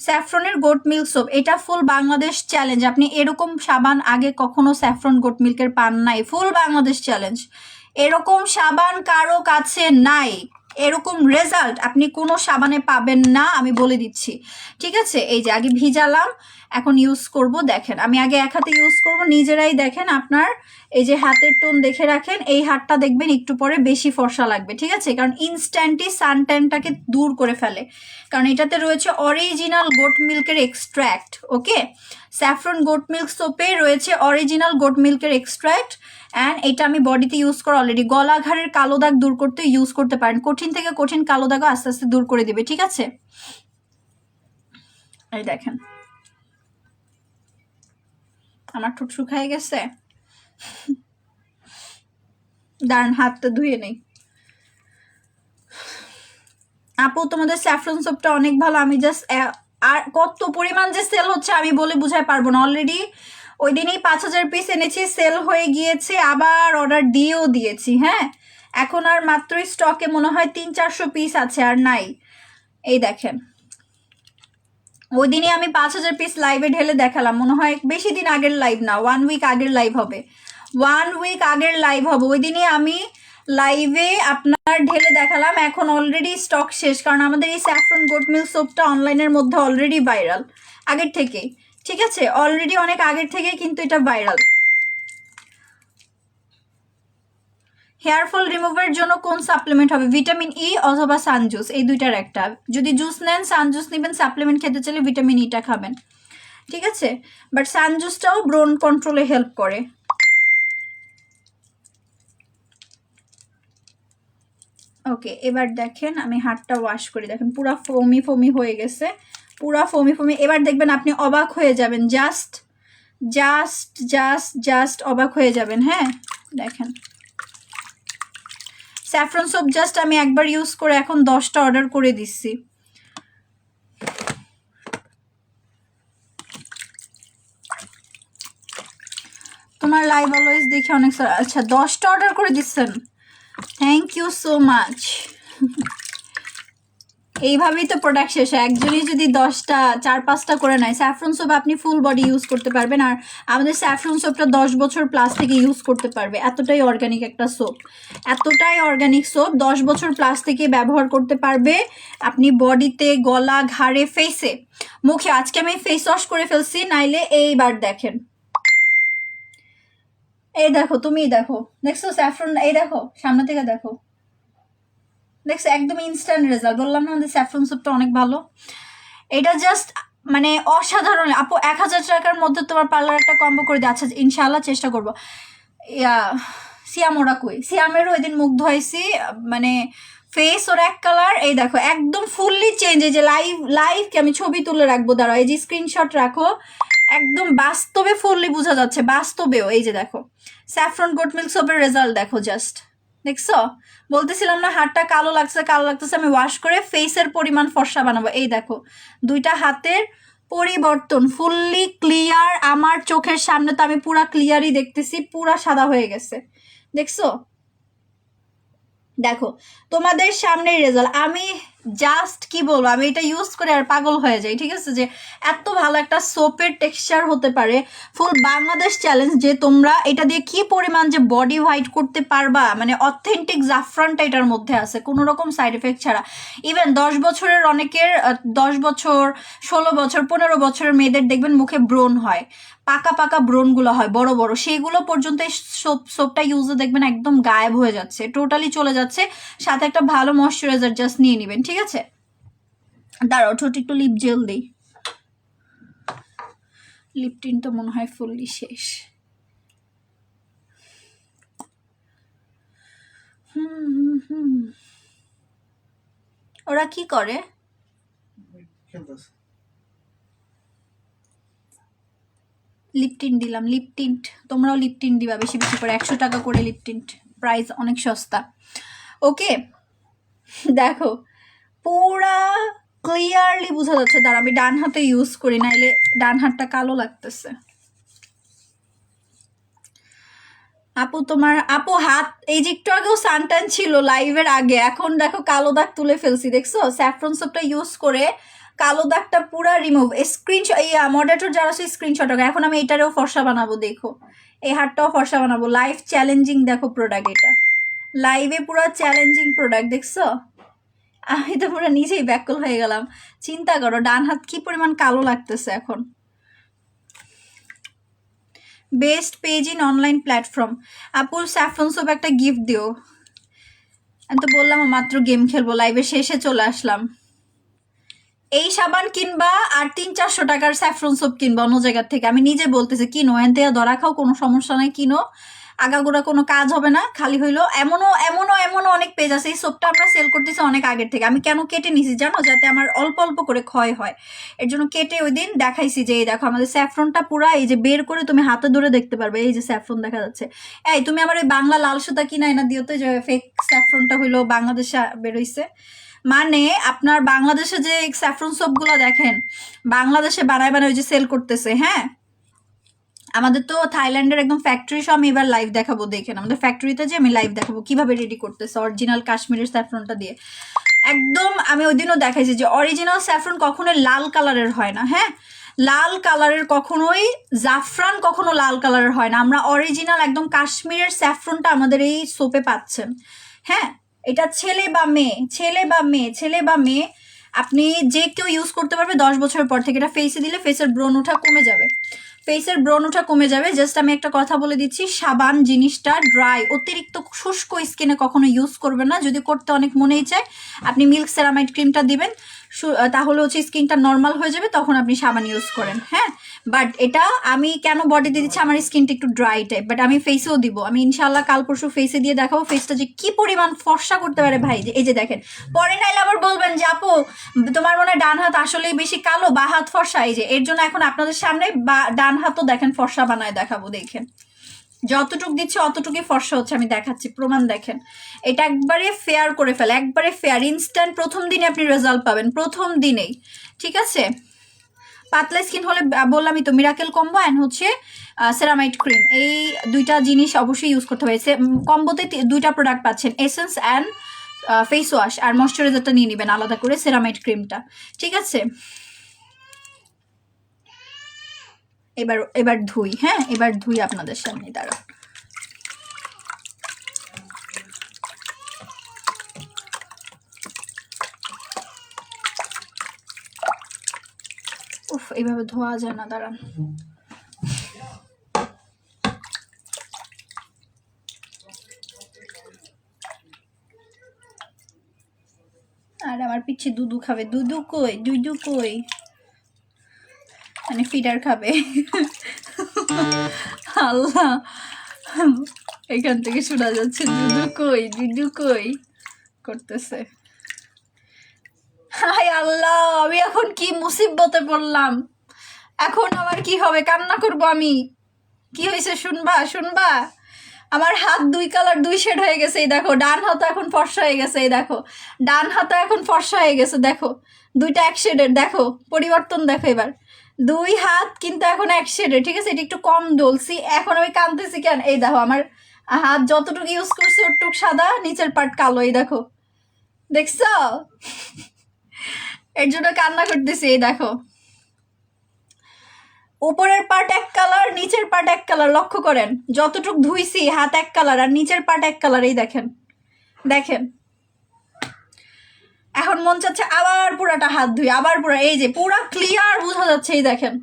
স্যাফরনের গোট মিল্ক সোপ, এটা ফুল বাংলাদেশ চ্যালেঞ্জ, আপনি এরকম সাবান আগে কখনো স্যাফরন গোট মিল্কের পান নাই, ফুল বাংলাদেশ চ্যালেঞ্জ, এরকম সাবান কারো কাছে নাই, এরকম রেজাল্ট আপনি কোনো সাবানে পাবেন না, আমি বলে দিচ্ছি, ঠিক আছে। এই যে আগে ভিজালাম, এখন ইউজ করব, দেখেন আমি আগে 1 হাতে ইউজ করব, নিজেরাই দেখেন, আপনার এই যে হাতের টোন দেখে রাখেন, এই হাতটা দেখবেন একটু পরে বেশি ফর্সা লাগবে, ঠিক আছে, কারণ ইনস্ট্যান্টই সানট্যানটাকে দূর করে ফেলে, কারণ এটাতে রয়েছে অরিজিনাল গোট মিল্কের এক্সট্র্যাক্ট। ওকে, স্যাফরন গোট মিল্ক সোপে রয়েছে অরিজিনাল গোট মিল্কের এক্সট্র্যাক্ট, অ্যান্ড এটা আমি বডিতে ইউজ করা অলরেডি, গলা ঘাড়ের কালো দাগ দূর করতে ইউজ করতে পারেন, কঠিন থেকে কঠিন কালো দাগও আস্তে আস্তে দূর করে দিবে, ঠিক আছে। এই দেখেন আমার ঠোঁট শুকায় গেছে, দাঁড়ান হাতটা ধুয়ে নেই। আপু তোমাদের স্যাফরন সোপটা অনেক ভালো, আমি জাস্ট আর কত পরিমাণ যে সেল হচ্ছে আমি বলে বুঝাই পারবো না। অলরেডি ওই দিনই 5,000 পিস এনেছি, সেল হয়ে গিয়েছে, আবার অর্ডার দিয়েও দিয়েছি। হ্যাঁ, এখন আর মাত্রই স্টকে মনে হয় 300-400 পিস আছে, আর নাই। এই দেখেন, ওই দিনই আমি 5,000 পিস লাইভে ঢেলে দেখালাম, মনে হয় বেশি দিন আগের লাইভ না, 1 উইক আগের লাইভ হবে, 1 উইক আগের লাইভ হবে। ওই দিনই আমি লাইভে আপনার ঢেলে দেখালাম। এখন অলরেডি স্টক শেষ, কারণ আমাদের এই স্যাফরন গোট মিল্ক সোপটা অনলাইনের মধ্যে অলরেডি ভাইরাল আগের থেকেই। ঠিক আছে, অলরেডি অনেক আগের থেকে কিন্তু এটা ভাইরাল। হেয়ার ফল রিমুভারের জন্য কোন সাপ্লিমেন্ট হবে? ভিটামিন ই অথবা সানজুস, এই দুইটার একটা। যদি জুস নেন সানজুস নেবেন, সাপ্লিমেন্ট খেতে চাইলে ভিটামিন ইটা খাবেন। ঠিক আছে, বাট সানজুসটাও ব্রোন কন্ট্রোলে হেল্প করে। ওকে, এবার দেখেন আমি হাতটা ওয়াশ করি, দেখেন পুরা ফোমি ফোমি হয়ে গেছে, পুরা ফোমি ফোমি। এবার দেখবেন আপনি অবাক হয়ে যাবেন, জাস্ট জাস্ট জাস্ট জাস্ট অবাক হয়ে যাবেন। হ্যাঁ দেখেন, স্যাফরন সোপ জাস্ট আমি একবার ইউজ করে এখন 10টা অর্ডার করে দিচ্ছি। তোমার লাইভ অলওয়েজ দেখে অনেক, আচ্ছা 10টা অর্ডার করে দিচ্ছেন, থ্যাংক ইউ সো মাচ। এইভাবেই তো প্রোডাক্ট শেষ হয়, একজনই যদি 10টা 4-5টা করে নেয়। স্যাফরন সোপ আপনি ফুল বডি ইউজ করতে পারবেন, আর আমাদের স্যাফরন সোপটা 10 বছর প্লাস থেকে ইউজ করতে পারবে, এতটাই অর্গানিক একটা সোপ, এতটাই অর্গানিক সোপ 10 বছর প্লাস থেকে ব্যবহার করতে পারবে আপনি বডিতে, গলা, ঘাড়ে, ফেসে, মুখে। আজকে আমি ফেস ওয়াশ করে ফেলছি, নাইলে এইবার দেখেন, এই দেখো, তুমিই দেখো, দেখছো স্যাফরন, এই দেখো সামনে থেকে দেখো, দেখছো একদম ইনস্ট্যান্ট রেজাল্ট। বললাম না আমাদের স্যাফরন সোপটা অনেক ভালো, এটা জাস্ট মানে অসাধারণ। আপু 1,000 টাকার মধ্যে তোমার পার্লার একটা কম্বো করে দিয়ে, আচ্ছা ইনশাল্লাহ চেষ্টা করবো। সিয়াম ওরা কই, সিয়ামেরও ওই দিন মুখ ধোয়াইছি, মানে ফেস ওর এক কালার, এই দেখো একদম ফুললি চেঞ্জ। এই যে লাইভকে আমি ছবি তুলে রাখবো, দাঁড়াও, এই যে স্ক্রিনশট রাখো, একদম বাস্তবে ফুললি বোঝা যাচ্ছে, বাস্তবেও। এই যে দেখো স্যাফরন গোট মিল্ক সোপের রেজাল্ট দেখো, জাস্ট দেখছো, বলতেছিলাম না হাতটা কালো লাগছে, কালো লাগতেছে, আমি ওয়াশ করে ফেসের পরিমাণ ফর্সা বানাবো। এই দেখো দুইটা হাতের পরিবর্তন, ফুললি ক্লিয়ার, আমার চোখের সামনে তো আমি পুরা ক্লিয়ারই দেখতেছি, পুরা সাদা হয়ে গেছে, দেখছো, দেখো তোমাদের সামনের রেজাল্ট। আমি জাস্ট কি বলবো, আমি এটা ইউজ করে আর পাগল হয়ে যাই। ঠিক আছে, যে এত ভালো একটা সোপের টেক্সচার হতে পারে, ফুল বাংলাদেশ চ্যালেঞ্জ যে তোমরা এটা দিয়ে কি পরিমাণ যে বডি হোয়াইট করতে পারবা, মানে অথেন্টিক জাফরানটা এটার মধ্যে আছে, কোনো রকম সাইড এফেক্ট ছাড়া। ইভেন 10 বছরের অনেকের, 10 বছর, 16 বছর, 15 বছরের মেয়েদের দেখবেন মুখে ব্রণ হয়, পাকা পাকা ব্রণগুলো হয় বড় বড়, সেইগুলো পর্যন্ত এই সোপটা ইউজে দেখবেন একদম গায়েব হয়ে যাচ্ছে, টোটালি চলে যাচ্ছে। সাথে একটা ভালো ময়শ্চারাইজার জাস্ট নিয়ে নেবেন। ঠিক আছে, দাঁড়াও ঠোঁটে একটু লিপ জেল দিই, লিপ টিন তো মনে হয় ফুললি শেষ। ওরা কি করে? লিপ টিন্ট দিলাম, লিপ টিন্ট, তোমরাও লিপ টিন্ট দিবা বেশি বেশি করে, 100 টাকা করে লিপ টিন্ট, প্রাইস অনেক সস্তা। ওকে দেখো পুরা ক্লিয়ারলি বোঝা যাচ্ছে। দাঁড়া আমি ডান হাতে ইউজ করি, নাইলে ডান হাতটা কালো লাগতেছে। আপু তোমার, আপু হাত, এই যে একটু আগেও সানটান ছিল লাইভের আগে, এখন দেখো কালো দাগ তুলে ফেলছি, দেখছো স্যাফরন সোপটা ইউজ করে কালো দাগটা পুরা রিমুভ। স্ক্রিনশট, এই মডারেটর যারা আছে স্ক্রিনশট, এখন আমি এটারেও ফর্সা বানাবো, দেখো এই হাতটাও ফর্সা বানাবো। লাইভ চ্যালেঞ্জিং দেখো প্রোডাক্ট, এটা লাইভে পুরো চ্যালেঞ্জিং প্রোডাক্ট, দেখছো আমি তো পুরো নিজেই ব্যাকুল হয়ে গেলাম। চিন্তা করো ডান হাত কি পরিমাণ কালো লাগতেছে এখন। Best page in online platform, আপু স্যাফরন সোপ একটা গিফট দিও। আমি তো বললাম মাত্র গেম খেলবো, লাইভে শেষে চলে আসলাম। এই সাবান কিনবা আর 300-400 টাকার স্যাফরন সোপ কিনবা অন্য জায়গার থেকে, আমি নিজে বলতেছি কিনো, এন থেকে ধরা খাও, কোনো সমস্যা নাই, কিনো। আগাগোড়া কোনো কাজ হবে না, খালি হইলো। এমনও অনেক পেজ আছে, এই সোপটা আমরা সেল করতেছি অনেক আগের থেকে। আমি কেন কেটে নিছি জানো? যাতে আমার অল্প অল্প করে ক্ষয় হয়, এর জন্য কেটে ওই দিন দেখাইছি যে এই দেখো আমাদের স্যাফরনটা পুরা এই যে বের করে তুমি হাতে ধরে দেখতে পারবে, এই যে স্যাফরন দেখা যাচ্ছে। এই তুমি আমার ওই বাংলা লাল সুতা কিনা এনে দিও তো, যে ফেক স্যাফরনটা হইলো বাংলাদেশে বেরোইছে। মানে আপনার বাংলাদেশে যে স্যাফরন সোপগুলো দেখেন বাংলাদেশে বানায় বানায় ওই যে সেল করতেছে, হ্যাঁ। আমাদের তো থাইল্যান্ডের একদম ফ্যাক্টরি সব আমি এবার লাইভ দেখাবো, দেখেন আমাদের ফ্যাক্টরিতে যে আমি লাইভ দেখাবো কিভাবে রেডি করতেছে অরিজিনাল কাশ্মীরের স্যাফরনটা দিয়ে। একদম আমি ওই দিনও দেখাইছি যে অরিজিনাল স্যাফরন কখনো লাল কালারের হয় না, হ্যাঁ। লাল কালারের কখনোই, জাফরান কখনো লাল কালারের হয় না। আমরা অরিজিনাল একদম কাশ্মীরের স্যাফরনটা আমাদের এই সোপে পাচ্ছেন, হ্যাঁ। এটা ছেলে বা মেয়ে আপনি যে কেউ ইউজ করতে পারবে 10 বছরের পর থেকে। এটা ফেসে দিলে ফেসের ব্রণ ওঠা কমে যাবে, জাস্ট আমি একটা কথা বলে দিচ্ছি, সাবান জিনিসটা ড্রাই, অতিরিক্ত শুষ্ক স্কিনে কখনো ইউজ করবে না। যদি করতে অনেক মনেই চায় আপনি মিল্ক সেরামাইড ক্রিমটা দিবেন, তাহলে হচ্ছে স্কিনটা নর্মাল হয়ে যাবে, তখন আপনি সাবান ইউজ করেন, হ্যাঁ। বাট এটা আমি কেন বডিতে দিচ্ছি, আমার স্কিনটা একটু ড্রাই টাইপ, বাট আমি ফেসেও দিব। আমি ইনশাল্লাহ কাল পরশু ফেসে দিয়ে দেখাবো ফেসটা যে কি পরিমাণ ফর্সা করতে পারে ভাই। এই যে দেখেন, পরে নাইলে আবার বলবেন যে আপু তোমার মনে হয় ডান হাত আসলেই বেশি কালো, বা হাত ফর্সা। এই যে এর জন্য এখন আপনাদের সামনে ডান হাতও দেখেন ফর্সা বানায় দেখাবো, দেখেন যতটুক দিচ্ছে অতটুকুই ফর্সা হচ্ছে, আমি দেখাচ্ছি প্রমাণ। দেখেন এটা একবারে ফেয়ার করে ফেলে, একবারে ফেয়ার, ইনস্ট্যান্ট প্রথম দিনে আপনি রেজাল্ট পাবেন, প্রথম দিনেই, ঠিক আছে। পাতলা স্কিন হলে বললামই তো মিরাকেল কম্বো অ্যান্ড হচ্ছে সেরামাইড ক্রিম, এই দুইটা জিনিস অবশ্যই ইউজ করতে হবে। কম্বোতে দুইটা প্রোডাক্ট পাচ্ছেন, এসেন্স অ্যান্ড ফেস ওয়াশ, আর ময়শ্চারাইজারটা নিয়ে নেবেন আলাদা করে, সেরামাইড ক্রিমটা, ঠিক আছে। এবার ধুই, হ্যাঁ এবার ধুই আপনাদের সামনে, দাঁড়ান। উফ এইভাবে ধোয়া যায় না, দাঁড়ান। আর আমার পিছে দুধু খাবে, দুধু কই মানে ফিডার খাবে। আল্লাহ, এখান থেকে শোনা যাচ্ছে দুধু কই করতেছে। হায় আল্লাহ, আমি এখন কি মুসিবতে পড়লাম, এখন আমার কি হবে, কান্না করব আমি। কি হয়েছে শুনবা? আমার হাত দুই কালার, দুই শেড হয়ে গেছে, এই দেখো। ডান হাত এখন ফর্সা হয়ে গেছে, এই দেখো। ডান হাত এখন ফর্সা হয়ে গেছে, দেখো দুইটা এক শেডের, দেখো পরিবর্তন দেখো এবার। দুই হাত কিন্তু এখন এক শেডের, ঠিক আছে। এটা একটু কম জ্বলছি, এখন আমি কাঁদতেছি কেন? এই দেখো আমার হাত যতটুকু ইউজ করছি ওটুক সাদা, নিচের পার্ট কালো, এই দেখো, দেখছো? এর জন্য কান্না করতেছি, এই দেখো। উপরের পার্ট এক কালার, নিচের পার্ট এক কালার, লক্ষ্য করেন। যতটুক ধুইছি হাত এক কালার, আর নিচের পার্ট এক কালার, এই দেখেন। এখন মন চাচ্ছে আবার পুরাটা হাত ধুই, আবার পুরা, এই যে পুরা ক্লিয়ার বোঝা যাচ্ছে, এই দেখেন।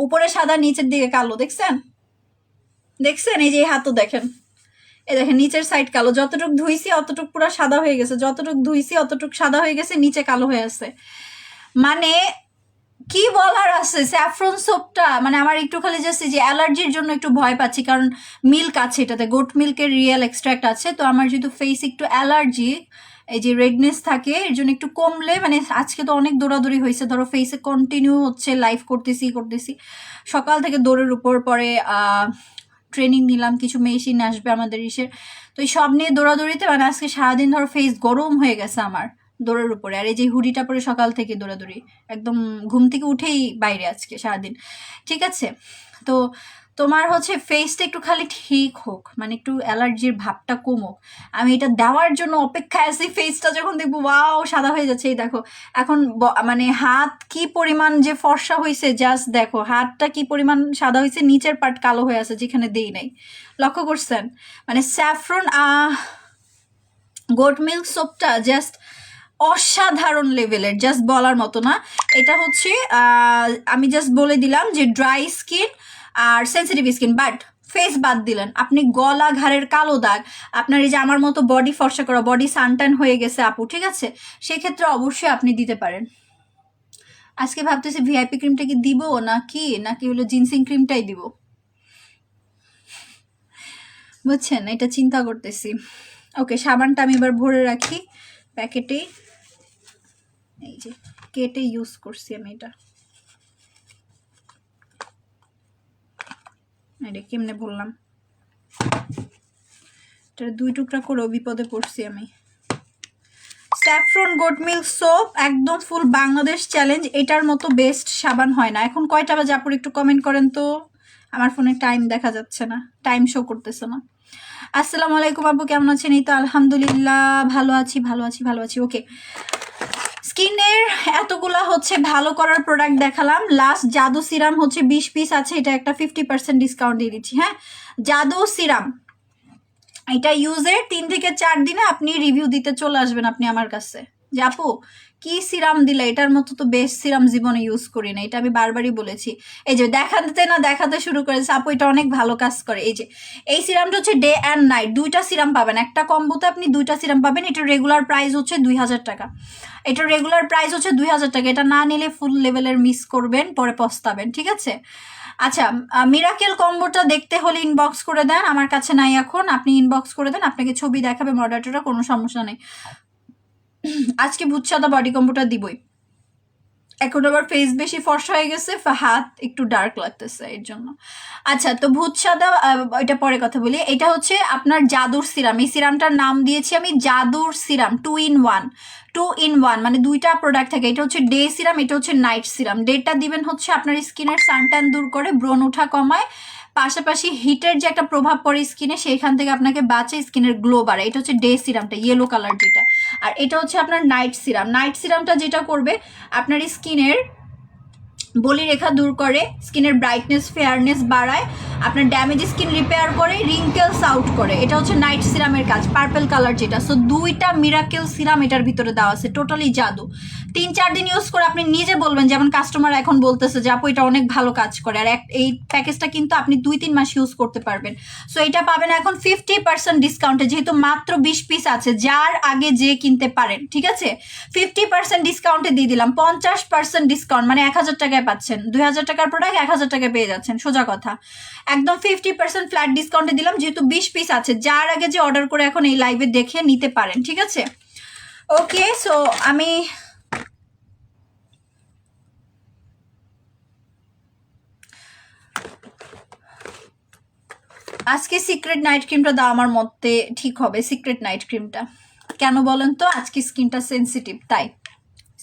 উপরে সাদা, নিচের দিকে কালো, দেখছেন? এই যে হাতও দেখেন, এই দেখেন নিচের সাইড কালো। যতটুক ধুইছি অতটুক পুরা সাদা হয়ে গেছে, যতটুক ধুইছি অতটুক সাদা হয়ে গেছে, নিচে কালো হয়ে আছে। মানে কি বলার আছে, স্যাফরন সোপটা মানে আমার একটু খালি জাস্ট যে অ্যালার্জির জন্য একটু ভয় পাচ্ছি, কারণ মিল্ক আছে এটাতে, গোট মিল্কের রিয়েল এক্সট্রাক্ট আছে। তো আমার যেহেতু ফেস একটু অ্যালার্জি, এই যে রেডনেস থাকে, এর জন্য একটু কমলে, মানে আজকে তো অনেক দৌড়াদৌড়ি হয়েছে, ধরো ফেসে কন্টিনিউ হচ্ছে, লাইভ করতেছি সকাল থেকে দৌড়ের উপর, পরে ট্রেনিং নিলাম, কিছু মেশিন আসবে আমাদের ইসের, তো এই সব নিয়ে দৌড়াদৌড়িতে মানে আজকে সারাদিন ধরো ফেস গরম হয়ে গেছে আমার দৌড়ের উপরে। আর এই যে হুডিটা পরে সকাল থেকে দৌড়াদৌড়ি, একদম ঘুম থেকে উঠেই বাইরে আজকে সারাদিন, ঠিক আছে। তো তোমার হচ্ছে ফেসটা একটু খালি ঠিক হোক, মানে একটু অ্যালার্জির ভাবটা কমুক, আমি এটা দেওয়ার জন্য অপেক্ষায় আছি। ফেসটা যখন দেখবো ওয়াও সাদা হয়ে যাচ্ছে, এই দেখো। এখন মানে হাত কি পরিমাণ যে ফর্সা হয়েছে, জাস্ট দেখো হাতটা কি পরিমাণ সাদা হয়েছে, নিচের পার্ট কালো হয়ে আছে যেখানে দেই নাই, লক্ষ্য করছেন? মানে স্যাফরন গোট মিল্ক সোপটা জাস্ট অসাধারণ লেভেলের, জাস্ট বলার মতো না। এটা হচ্ছে আমি জাস্ট বলে দিলাম যে ড্রাই স্কিন আর সেন্সিটিভ স্কিন, বাট ফেস বাদ দিলেন, আপনি গলা ঘাড়ের কালো দাগ, আপনার এই যে আমার মতো বডি ফর্সা করা, বডি সানটান হয়ে গেছে আপু, ঠিক আছে, সেক্ষেত্রে অবশ্যই আপনি দিতে পারেন। আজকে ভাবতেছি ভিআইপি ক্রিমটা কি দিব নাকি হলো জিনসিং ক্রিমটাই দিব। বুঝছেন? এটা চিন্তা করতেছি। ওকে, সাবানটা আমি এবার ভরে রাখি প্যাকেটে। এই যে কেটে ইউজ করছি আমি এটা। এটা কেমনে বললাম, এটা 2 টুকরা করেও বিপদে পড়ছি আমি। স্যাফরন গোট মিল্ক সোপ একদম ফুল বাংলাদেশ চ্যালেঞ্জ। এটার মতো বেস্ট সাবান হয় না। এখন কয়টা বাজে আপুর একটু কমেন্ট করেন তো, আমার ফোনে টাইম দেখা যাচ্ছে না, টাইম শো করতেছে না। আসসালামু আলাইকুম আপু, কেমন আছেন? এই তো আলহামদুলিল্লাহ ভালো আছি ভালো আছি ভালো আছি। ওকে, স্কিনের এতগুলা হচ্ছে ভালো করার প্রোডাক্ট দেখালাম। লাস্ট জাদু সিরাম হচ্ছে 20 পিস আছে, এটা একটা 50% ডিসকাউন্ট দিয়ে দিচ্ছি। হ্যাঁ, জাদু সিরাম এটা ইউজের 3 থেকে 4 দিনে আপনি রিভিউ দিতে চলে আসবেন আপনি আমার কাছে, যে আপু কি সিরাম দিলে, এটার মতো তো বেস্ট সিরাম জীবনে ইউজ করি না। এটা আমি বারবারই বলেছি। এই যে দেখাতে না দেখাতে শুরু করেছে আপু, এটা অনেক ভালো কাজ করে। এই যে এই সিরামটা হচ্ছে ডে অ্যান্ড নাইট, 2টা সিরাম পাবেন, একটা কম্বোতে আপনি 2টা সিরাম পাবেন। এটার রেগুলার প্রাইস হচ্ছে 2000 টাকা। এটার রেগুলার প্রাইস হচ্ছে 2000 টাকা। এটা না নিলে ফুল লেভেলের মিস করবেন, পরে পস্তাবেন, ঠিক আছে? আচ্ছা, মিরাকেল কম্বোটা দেখতে হলে ইনবক্স করে দেন, আমার কাছে নাই এখন, আপনি ইনবক্স করে দেন, আপনাকে ছবি দেখাবে মডারেটররা, কোনো সমস্যা নেই। আজকে ভুতসাদা বডি কম্বোটা দিবই। এখন আবার ফেস বেশি ফর্সা হয়ে গেছে, হাত একটু ডার্ক লাগতেছে এর জন্য। আচ্ছা, তো ভুতসাদা এটা পরে কথা বলি। এটা হচ্ছে আপনার জাদুর সিরাম। এই সিরামটার নাম দিয়েছি আমি জাদুর সিরাম 2 in 1। 2 in 1 মানে 2টা প্রোডাক্ট থাকে। এটা হচ্ছে ডে সিরাম, এটা হচ্ছে নাইট সিরাম। ডেটা দিবেন হচ্ছে আপনার স্কিনের সানট্যান দূর করে, ব্রণ ওঠা কমায়, পাশাপাশি হিটের যে একটা প্রভাব পড়ে স্কিনে সেইখান থেকে আপনাকে বাঁচে, স্কিনের গ্লো বাড়ায়। এটা হচ্ছে ডে সিরামটা, ইয়েলো কালার যেটা। আর এটা হচ্ছে আপনার নাইট সিরাম। নাইট সিরামটা যেটা করবে আপনার স্কিনের বলিরেখা দূর করে, স্কিনের ব্রাইটনেস ফেয়ারনেস বাড়ায়, আপনার ড্যামেজ স্কিন রিপেয়ার করে, রিঙ্কেলস আউট করে। এটা হচ্ছে নাইট সিরামের কাজ, পার্পল কালার যেটা। সো 2টা মিরাকেল সিরাম এটার ভিতরে দেওয়া আছে, টোটালি জাদু। 3-4 দিন ইউজ করে আপনি নিজে বলবেন, যেমন কাস্টমার এখন বলতেছে যে আপু এটা অনেক ভালো কাজ করে। আর এই প্যাকেজটা কিন্তু আপনি 2-3 মাস ইউজ করতে পারবেন। সো এটা পাবেন এখন 50% ডিসকাউন্টে, যেহেতু মাত্র 20 পিস আছে, যার আগে যে কিনতে পারেন, ঠিক আছে? 50% ডিসকাউন্টে দিয়ে দিলাম, 50% ডিসকাউন্ট মানে 1000 টাকায় পাচ্ছেন। 2000 টাকার প্রোডাক্ট 1000 টাকায় পেয়ে যাচ্ছেন, সোজা কথা। একদম 50% ফ্ল্যাট ডিসকাউন্টে দিলাম, যেহেতু 20 পিস আছে, যার আগে যে অর্ডার করে এখন এই লাইভে দেখে নিতে পারেন, ঠিক আছে? ওকে, সো আমি আজকে সিক্রেট নাইট ক্রিমটা দাও, আমার মতে ঠিক হবে সিক্রেট নাইট ক্রিমটা। কেন বলেন তো? আজকে স্কিনটা সেন্সিটিভ, তাই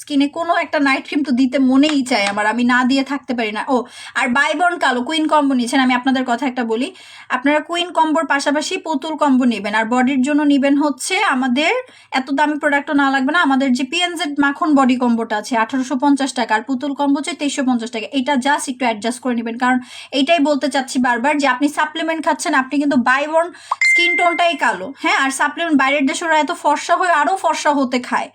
স্কিনে কোনো একটা নাইট ক্রিম তো দিতে মনেই চায় আমার, আমি না দিয়ে থাকতে পারি না। ও, আর বাইবর্ন কালো কুইন কম্বো নিয়েছেন, আমি আপনাদের কথা একটা বলি, আপনারা কুইন কম্বোর পাশাপাশি পুতুল কম্বো নেবেন। আর বডির জন্য নেবেন হচ্ছে আমাদের, এত দামি প্রোডাক্টও না লাগবে না, আমাদের যে পিএনজেড মাখন বডি কম্বোটা আছে 1850 টাকা, আর পুতুল কম্বো হচ্ছে 2350 টাকা। এটা জাস্ট একটু অ্যাডজাস্ট করে নেবেন, কারণ এইটাই বলতে চাচ্ছি বারবার, যে আপনি সাপ্লিমেন্ট খাচ্ছেন, আপনি কিন্তু বাইবর্ন স্কিন টোনটাই কালো, হ্যাঁ, আর সাপ্লিমেন্ট বাইরের দেশে ওরা এত ফর্সা হয়ে আরও ফর্সা হতে খায়।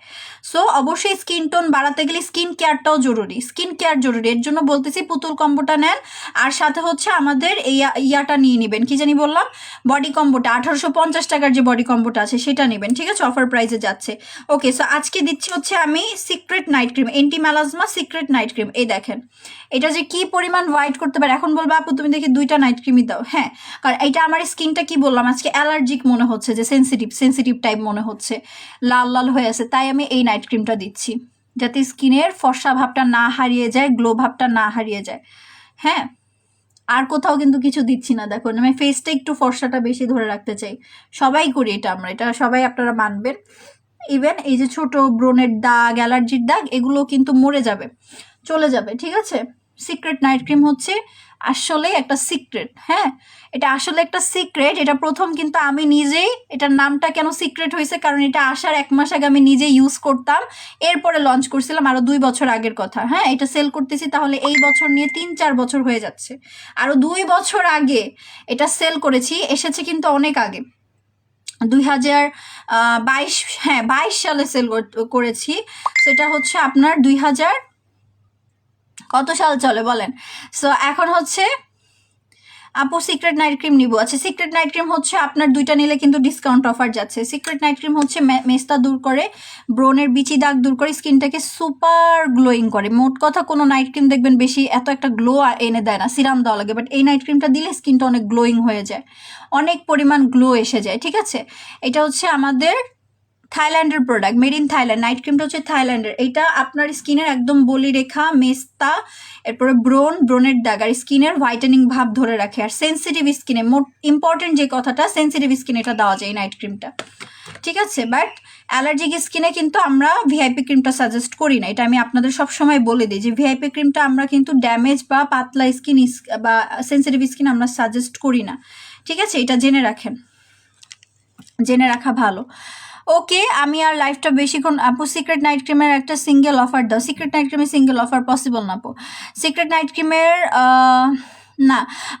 সো অবশ্যই স্কিন টোন বাড়াতে গেলে স্কিন কেয়ারটাও জরুরি, স্কিন কেয়ার জরুরি। এর জন্য বলতেছি পুতুল কম্বোটা নেন, আর সাথে হচ্ছে আমাদের এই ইয়াটা নিয়ে নেবেন, কি জানি বললাম, বডি কম্বোটা 1850 টাকার যে বডি কম্বোটা আছে সেটা নেবেন, ঠিক আছে? অফার প্রাইসে যাচ্ছে। ওকে, সো আজকে দিচ্ছি হচ্ছে আমি secret night cream, anti melasma secret night cream. এই দেখেন এটা যে কি পরিমাণ হোয়াইট করতে পারে। এখন বলবো আপু তুমি দেখি 2টা নাইট ক্রিমই দাও। হ্যাঁ, কারণ এটা আমার স্কিনটা কি বললাম আজকে অ্যালার্জিক মনে হচ্ছে, যে সেন্সিটিভ টাইপ মনে হচ্ছে, লাল লাল হয়ে আছে, তাই আমি এই নাইট ক্রিমটা দিচ্ছি, যাতে স্কিনের ফর্সা ভাবটা না হারিয়ে যায়, গ্লো ভাবটা না হারিয়ে যায়। হ্যাঁ, আর কোথাও কিন্তু কিছু দিচ্ছি না। দেখুন আমি ফেসটা একটু ফর্সাটা বেশি ধরে রাখতে চাই, সবাই করি এটা, আমরা এটা সবাই আপনারা মানবেন। ইভেন এই যে ছোট ব্রণের দাগ, অ্যালার্জির দাগ, এগুলো কিন্তু মরে যাবে, চলে যাবে, ঠিক আছে? সিক্রেট নাইট ক্রিম হচ্ছে আসলে একটা সিক্রেট। হ্যাঁ, এটা আসলে একটা সিক্রেট। এটা প্রথম কিন্তু আমি নিজেই, এটার নামটা কেন সিক্রেট হয়েছে, কারণ এটা আসার 1 মাস আগে আমি নিজে ইউজ করতাম, এরপরে লঞ্চ করছিলাম, আরো 2 বছর আগের কথা। হ্যাঁ, এটা সেল করতেছি তাহলে এই বছর নিয়ে 3-4 বছর হয়ে যাচ্ছে। আরো 2 বছর আগে এটা সেল করেছি, এসেছে কিন্তু অনেক আগে, 2022, হ্যাঁ 22 সালে সেল করেছি। সেটা হচ্ছে আপনার 2000 কত সাল চলে বলেন? সো এখন হচ্ছে আপু সিক্রেট নাইট ক্রিম নিবো। আচ্ছা সিক্রেট নাইট ক্রিম হচ্ছে আপনার 2টা নিলে কিন্তু ডিসকাউন্ট অফার যাচ্ছে। সিক্রেট নাইট ক্রিম হচ্ছে মেস্তা দূর করে, ব্রনের বিচি দাগ দূর করে, স্কিনটাকে সুপার গ্লোয়িং করে। মোট কথা কোনো নাইট ক্রিম দেখবেন বেশি এত একটা গ্লো এনে দেয় না, সিরাম দেওয়া লাগে, বাট এই নাইট ক্রিমটা দিলে স্কিনটা অনেক গ্লোয়িং হয়ে যায়, অনেক পরিমাণ গ্লো এসে যায়। ঠিক আছে, এটা হচ্ছে আমাদের থাইল্যান্ডের product, made in Thailand. Night ক্রিমটা হচ্ছে থাইল্যান্ডের। এটা আপনার স্কিনের একদম বলি রেখা, মেস্তা, এরপরে ব্রনের দাগ আর স্কিনের হোয়াইটেনিং ভাব ধরে রাখে। আর সেন্সিটিভ স্কিনে, মোট ইম্পর্টেন্ট যে কথাটা, সেন্সিটিভ স্কিনে এটা দেওয়া যায় নাইট ক্রিমটা। ঠিক আছে, বাট অ্যালার্জিক স্কিনে কিন্তু আমরা ভিআইপি ক্রিমটা সাজেস্ট করি না। এটা আমি আপনাদের সবসময় বলে দিই যে ভিআইপি ক্রিমটা আমরা কিন্তু ড্যামেজ বা পাতলা স্কিন বা সেন্সিটিভ স্কিন আমরা সাজেস্ট করি না। ঠিক আছে, এটা জেনে রাখেন, জেনে রাখা ভালো। ওকে, আমি আর লাইফটা বেশিক্ষণ। আপু সিক্রেট নাইট ক্রিমের একটা সিঙ্গেল অফার দাও। সিক্রেট নাইট ক্রিমের সিঙ্গেল অফার পসিবল না আপু। সিক্রেট নাইট ক্রিমের না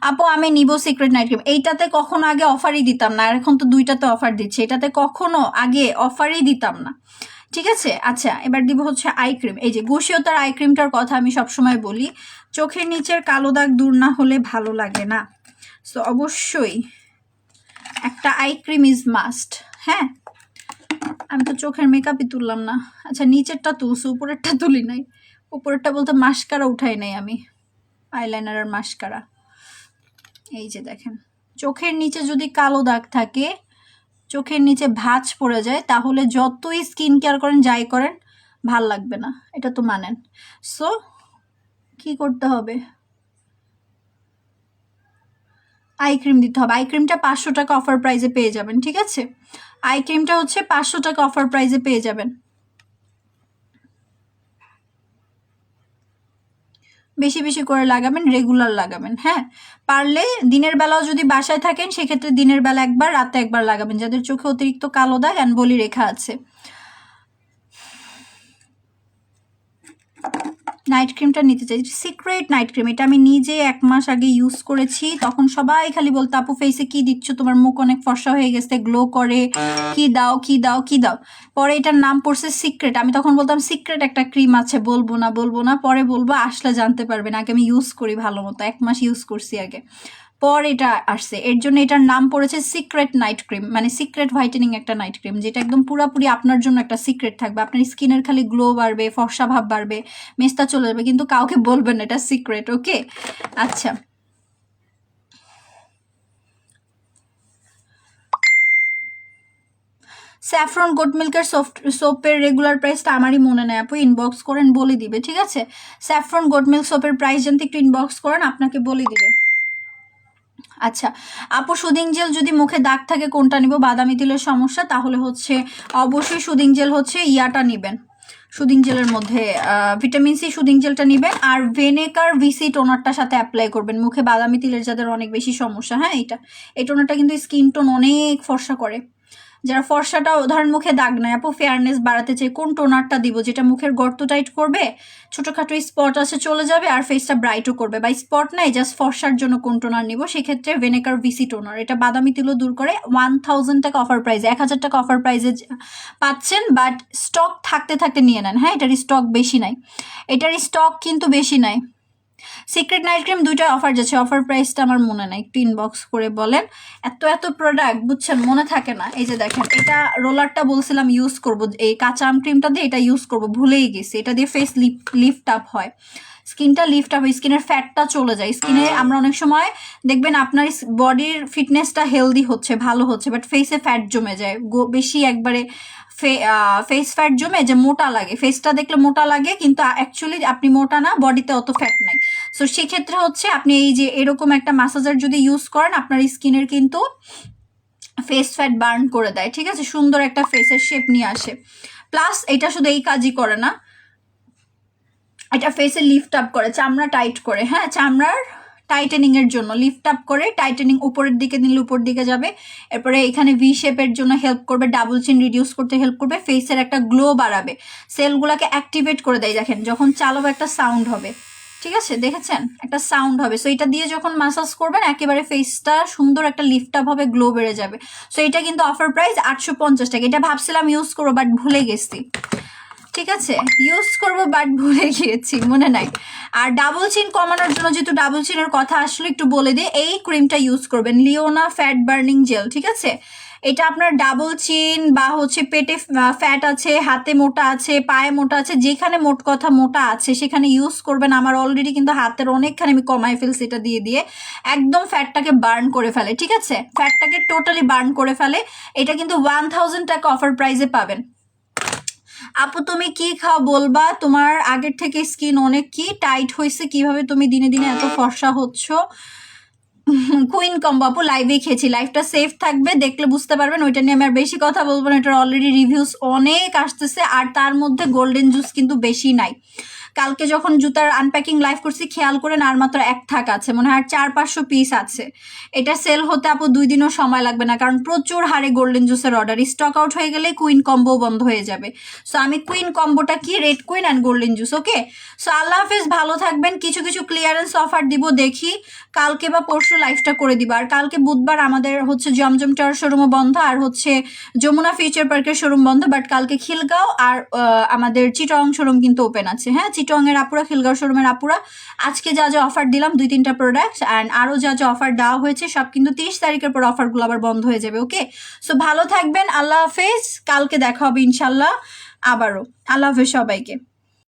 আপু, আমি নিব সিক্রেট নাইট ক্রিম। এইটাতে কখনো আগে অফারই দিতাম না, আর এখন তো 2টাতে অফার দিচ্ছে, এটাতে কখনো আগে অফারই দিতাম না। ঠিক আছে, আচ্ছা এবার দিব হচ্ছে আই ক্রিম। এই যে গুশিয়তার আই ক্রিমটার কথা আমি সবসময় বলি, চোখের নিচের কালো দাগ দূর না হলে ভালো লাগে না। সো অবশ্যই একটা আই ক্রিম ইজ মাস্ট। হ্যাঁ, আমি তো চোখের মেকআপই তুললাম না। আচ্ছা নিচেরটা তুলছি, উপরেরটা তুলি নাই। উপরেরটা বলতে মাস্কারা উঠাই নাই আমি, আইলাইনার আর মাস্কারা। এই যে দেখেন, চোখের নিচে যদি কালো দাগ থাকে, চোখের নিচে ভাঁজ পড়ে যায়, তাহলে যতই স্কিন কেয়ার করেন যাই করেন ভাল লাগবে না, এটা তো মানেন। সো কি করতে হবে, আই ক্রিম দিতে হবে। আই ক্রিমটা 500 টাকা অফার প্রাইসে পেয়ে যাবেন। ঠিক আছে, আই ক্রিমটা হচ্ছে 500 টাকা অফার প্রাইসে পেয়ে যাবেন। বেশি বেশি করে লাগাবেন, রেগুলার লাগাবেন। হ্যাঁ, পারলে দিনের বেলাও যদি বাসায় থাকেন সেক্ষেত্রে দিনের বেলা একবার, রাতে একবার লাগাবেন, যাদের চোখে অতিরিক্ত কালো দাগ অ্যান্ড বলি রেখা আছে। নাইট ক্রিমটা নিতে চাই, সিক্রেট নাইট ক্রিম। এটা আমি নিজে 1 মাস আগে ইউজ করেছি, তখন সবাই খালি বলতো আপু ফেসে কি দিচ্ছ, তোমার মুখ অনেক ফর্সা হয়ে গেছে, গ্লো করে, কি দাও কি দাও কি দাও। পরে এটার নাম পড়ছে সিক্রেট। আমি তখন বলতাম সিক্রেট একটা ক্রিম আছে, বলবো না বলবো না, পরে বলবো, আসলে জানতে পারবেন। আগে আমি ইউজ করি ভালো মতো, 1 মাস ইউজ করছি আগে, পর এটা আসছে। এর জন্য এটার নাম পড়েছে সিক্রেট নাইট ক্রিম, মানে সিক্রেট হোয়াইটেনিং একটা নাইট ক্রিম, যেটা একদম পুরাপুরি আপনার জন্য একটা সিক্রেট থাকবে। আপনার স্কিনের খালি গ্লো বাড়বে, ফর্সা ভাব বাড়বে, মেস্তা চলে যাবে, কিন্তু কাউকে বলবেন না, এটা সিক্রেট। ওকে, আচ্ছা স্যাফরন গোট মিল্কের সোপের রেগুলার প্রাইসটা আমারই মনে নেই আপু, ইনবক্স করেন বলে দিবে। ঠিক আছে, স্যাফরন গোট মিল্ক সোপের প্রাইস জানতে একটু ইনবক্স করেন, আপনাকে বলে দিবে। আচ্ছা আপু, সুদিং জেল যদি মুখে দাগ থাকে কোনটা নিব? বাদামি তিলের সমস্যা, তাহলে হচ্ছে অবশ্যই সুদিং জেল হচ্ছে ইয়াটা নেবেন, সুদিং জেলের মধ্যে ভিটামিন সি সুদিং জেলটা নেবেন, আর ভেনেকার ভিসি টোনারটার সাথে অ্যাপ্লাই করবেন মুখে, বাদামি তিলের যাদের অনেক বেশি সমস্যা। হ্যাঁ, এই টোনারটা কিন্তু স্কিন টোন অনেক ফর্সা করে। যারা ফর্সাটা, ধরেন মুখে দাগ নাই আপু, ফেয়ারনেস বাড়াতে চাই, কোন টোনারটা দিব যেটা মুখের গর্ত টাইট করবে, ছোটোখাটো স্পট আছে চলে যাবে, আর ফেসটা ব্রাইটও করবে, বা স্পট নাই জাস্ট ফর্সার জন্য কোন টোনার নিব? সেক্ষেত্রে ভেনেকার ভিসি টোনার, এটা বাদামি তিলও দূর করে। 1000 টাকা অফার প্রাইসে, 1000 টাকা অফার প্রাইসে পাচ্ছেন, বাট স্টক থাকতে থাকতে নিয়ে নেন। হ্যাঁ, এটার স্টক বেশি নাই, এটার স্টক কিন্তু বেশি নাই। সিক্রেট নাইট ক্রিম 2টা অফার যাচ্ছে, অফার প্রাইসটা আমার মনে নাই, একটু ইনবক্স করে বলেন। এত প্রোডাক্ট বুঝছেন, মনে থাকে না। এই যে দেখেন, এটা রোলারটা বলছিলাম ইউজ করব, এই কাঁচা আম ক্রিমটা দিয়ে এটা ইউজ করব, ভুলেই গেছি। এটা দিয়ে ফেস লিফট আপ হয়, স্কিনটা লিফট আপ হয়, স্কিনের ফ্যাটটা চলে যায়। স্কিনে আমরা অনেক সময় দেখবেন আপনার বডির ফিটনেসটা হেলদি হচ্ছে, ভালো হচ্ছে, বাট ফেসে ফ্যাট জমে যায় বেশি, একবারে ফেস ফ্যাট জমে যে মোটা লাগে, ফেসটা দেখলে মোটা লাগে, কিন্তু অ্যাকচুয়ালি আপনি মোটা না, বডিতে অত ফ্যাট নাই। সো সেক্ষেত্রে হচ্ছে আপনি এই যে এরকম একটা ম্যাসাজার যদি ইউজ করেন, আপনার স্কিনের কিন্তু ফেস ফ্যাট বার্ন করে দেয়। ঠিক আছে, সুন্দর একটা ফেসের শেপ নিয়ে আসে। প্লাস এটা শুধু এই কাজই করে না, এটা ফেসে লিফট আপ করে, চামড়া টাইট করে। হ্যাঁ, চামড়ার টাইটেনিং এর জন্য লিফট আপ করে, টাইটেনিং উপরের দিকে নিলে উপর দিকে যাবে, এরপরে এখানে ভি শেপের জন্য হেল্প করবে, ডাবল চিন রিডিউস করতে হেল্প করবে, ফেসের একটা গ্লো বাড়াবে, সেলগুলোকে অ্যাক্টিভেট করে দেয়। দেখেন যখন চালাবো একটা সাউন্ড হবে, ঠিক আছে, দেখেছেন একটা সাউন্ড হবে। সো এটা দিয়ে যখন মাসাজ করবেন একেবারে ফেসটা সুন্দর একটা লিফট আপ হবে, গ্লো বেড়ে যাবে। সো এটা কিন্তু অফার প্রাইস 850 টাকা। এটা ভাবছিলাম ইউজ করবো, বাট ভুলে গেছি। ঠিক আছে, ইউজ করবো বাট ভুলে গিয়েছি, মনে নাই। আর ডাবল চিন কমানোর জন্য যেহেতু ডাবল চিনের কথা আসলে একটু বলে দিই, এই ক্রিমটা ইউজ করবেন, লিওনা ফ্যাট বার্নিং জেল। ঠিক আছে, এটা আপনার ডাবল চিন বা হচ্ছে পেটে ফ্যাট আছে, হাতে মোটা আছে, পায়ে মোটা আছে, যেখানে মোট কথা মোটা আছে সেখানে ইউজ করবেন। আমার অলরেডি কিন্তু হাতের অনেকখানি আমি কমাই ফেলছি এটা দিয়ে দিয়ে, একদম ফ্যাটটাকে বার্ন করে ফেলে। ঠিক আছে, ফ্যাটটাকে টোটালি বার্ন করে ফেলে। এটা কিন্তু 1000 টাকা অফার প্রাইসে পাবেন। আপু তুমি কি খাও বলবা? তোমার আগের থেকে স্কিন অনেক কি টাইট হয়েছে, কিভাবে তুমি দিনে দিনে এত ফর্সা হচ্ছ? কুইন কম্বো আপু লাইভে খেয়েছি, লাইভটা সেফ থাকবে, দেখলে বুঝতে পারবেন। ওইটা নিয়ে আমি আর বেশি কথা বলবো না, এটার অলরেডি রিভিউস অনেক আসতেছে, আর তার মধ্যে গোল্ডেন জুস কিন্তু বেশি নাই। কালকে যখন জুতার আনপ্যাকিং লাইভ করছি খেয়াল করেন আর মাত্র এক থাক আছে, মনে হয় আর 400-500 পিস আছে। এটা সেল হতে আপু 2 দিনও সময় লাগবে না, কারণ প্রচুর হারে গোল্ডেন জুসের অর্ডার, স্টক আউট হয়ে গেলে কুইন কম্বো বন্ধ হয়ে যাবে। সো আমি কুইন কম্বোটা কি, red queen and golden juice. Okay, so Allah Hafez, ভালো থাকবেন। কিছু কিছু ক্লিয়ারেন্স অফার দিব, দেখি কালকে বা পরশু লাইভটা করে দিব। আর কালকে বুধবার আমাদের হচ্ছে জমজম টাওয়ার শোরুমও বন্ধ, আর হচ্ছে যমুনা ফিউচার পার্কের শোরুম বন্ধ, বাট কালকে খিলগাঁও আর আমাদের চিটং শোরুম কিন্তু ওপেন আছে। হ্যাঁ, চিটং এর আপুরা, খিলগাঁও শোরুমের আপুরা, আজকে যা যা অফার দিলাম 2-3টা প্রোডাক্ট অ্যান্ড আরো যা যা অফার দেওয়া হয়েছে সব কিন্তু 30 তারিখের পর অফারগুলো আবার বন্ধ হয়ে যাবে। ওকে, সো ভালো থাকবেন, আল্লাহ হাফেজ, কালকে দেখা হবে ইনশাল্লাহ আবারও। আল্লাহ হাফেজ সবাইকে।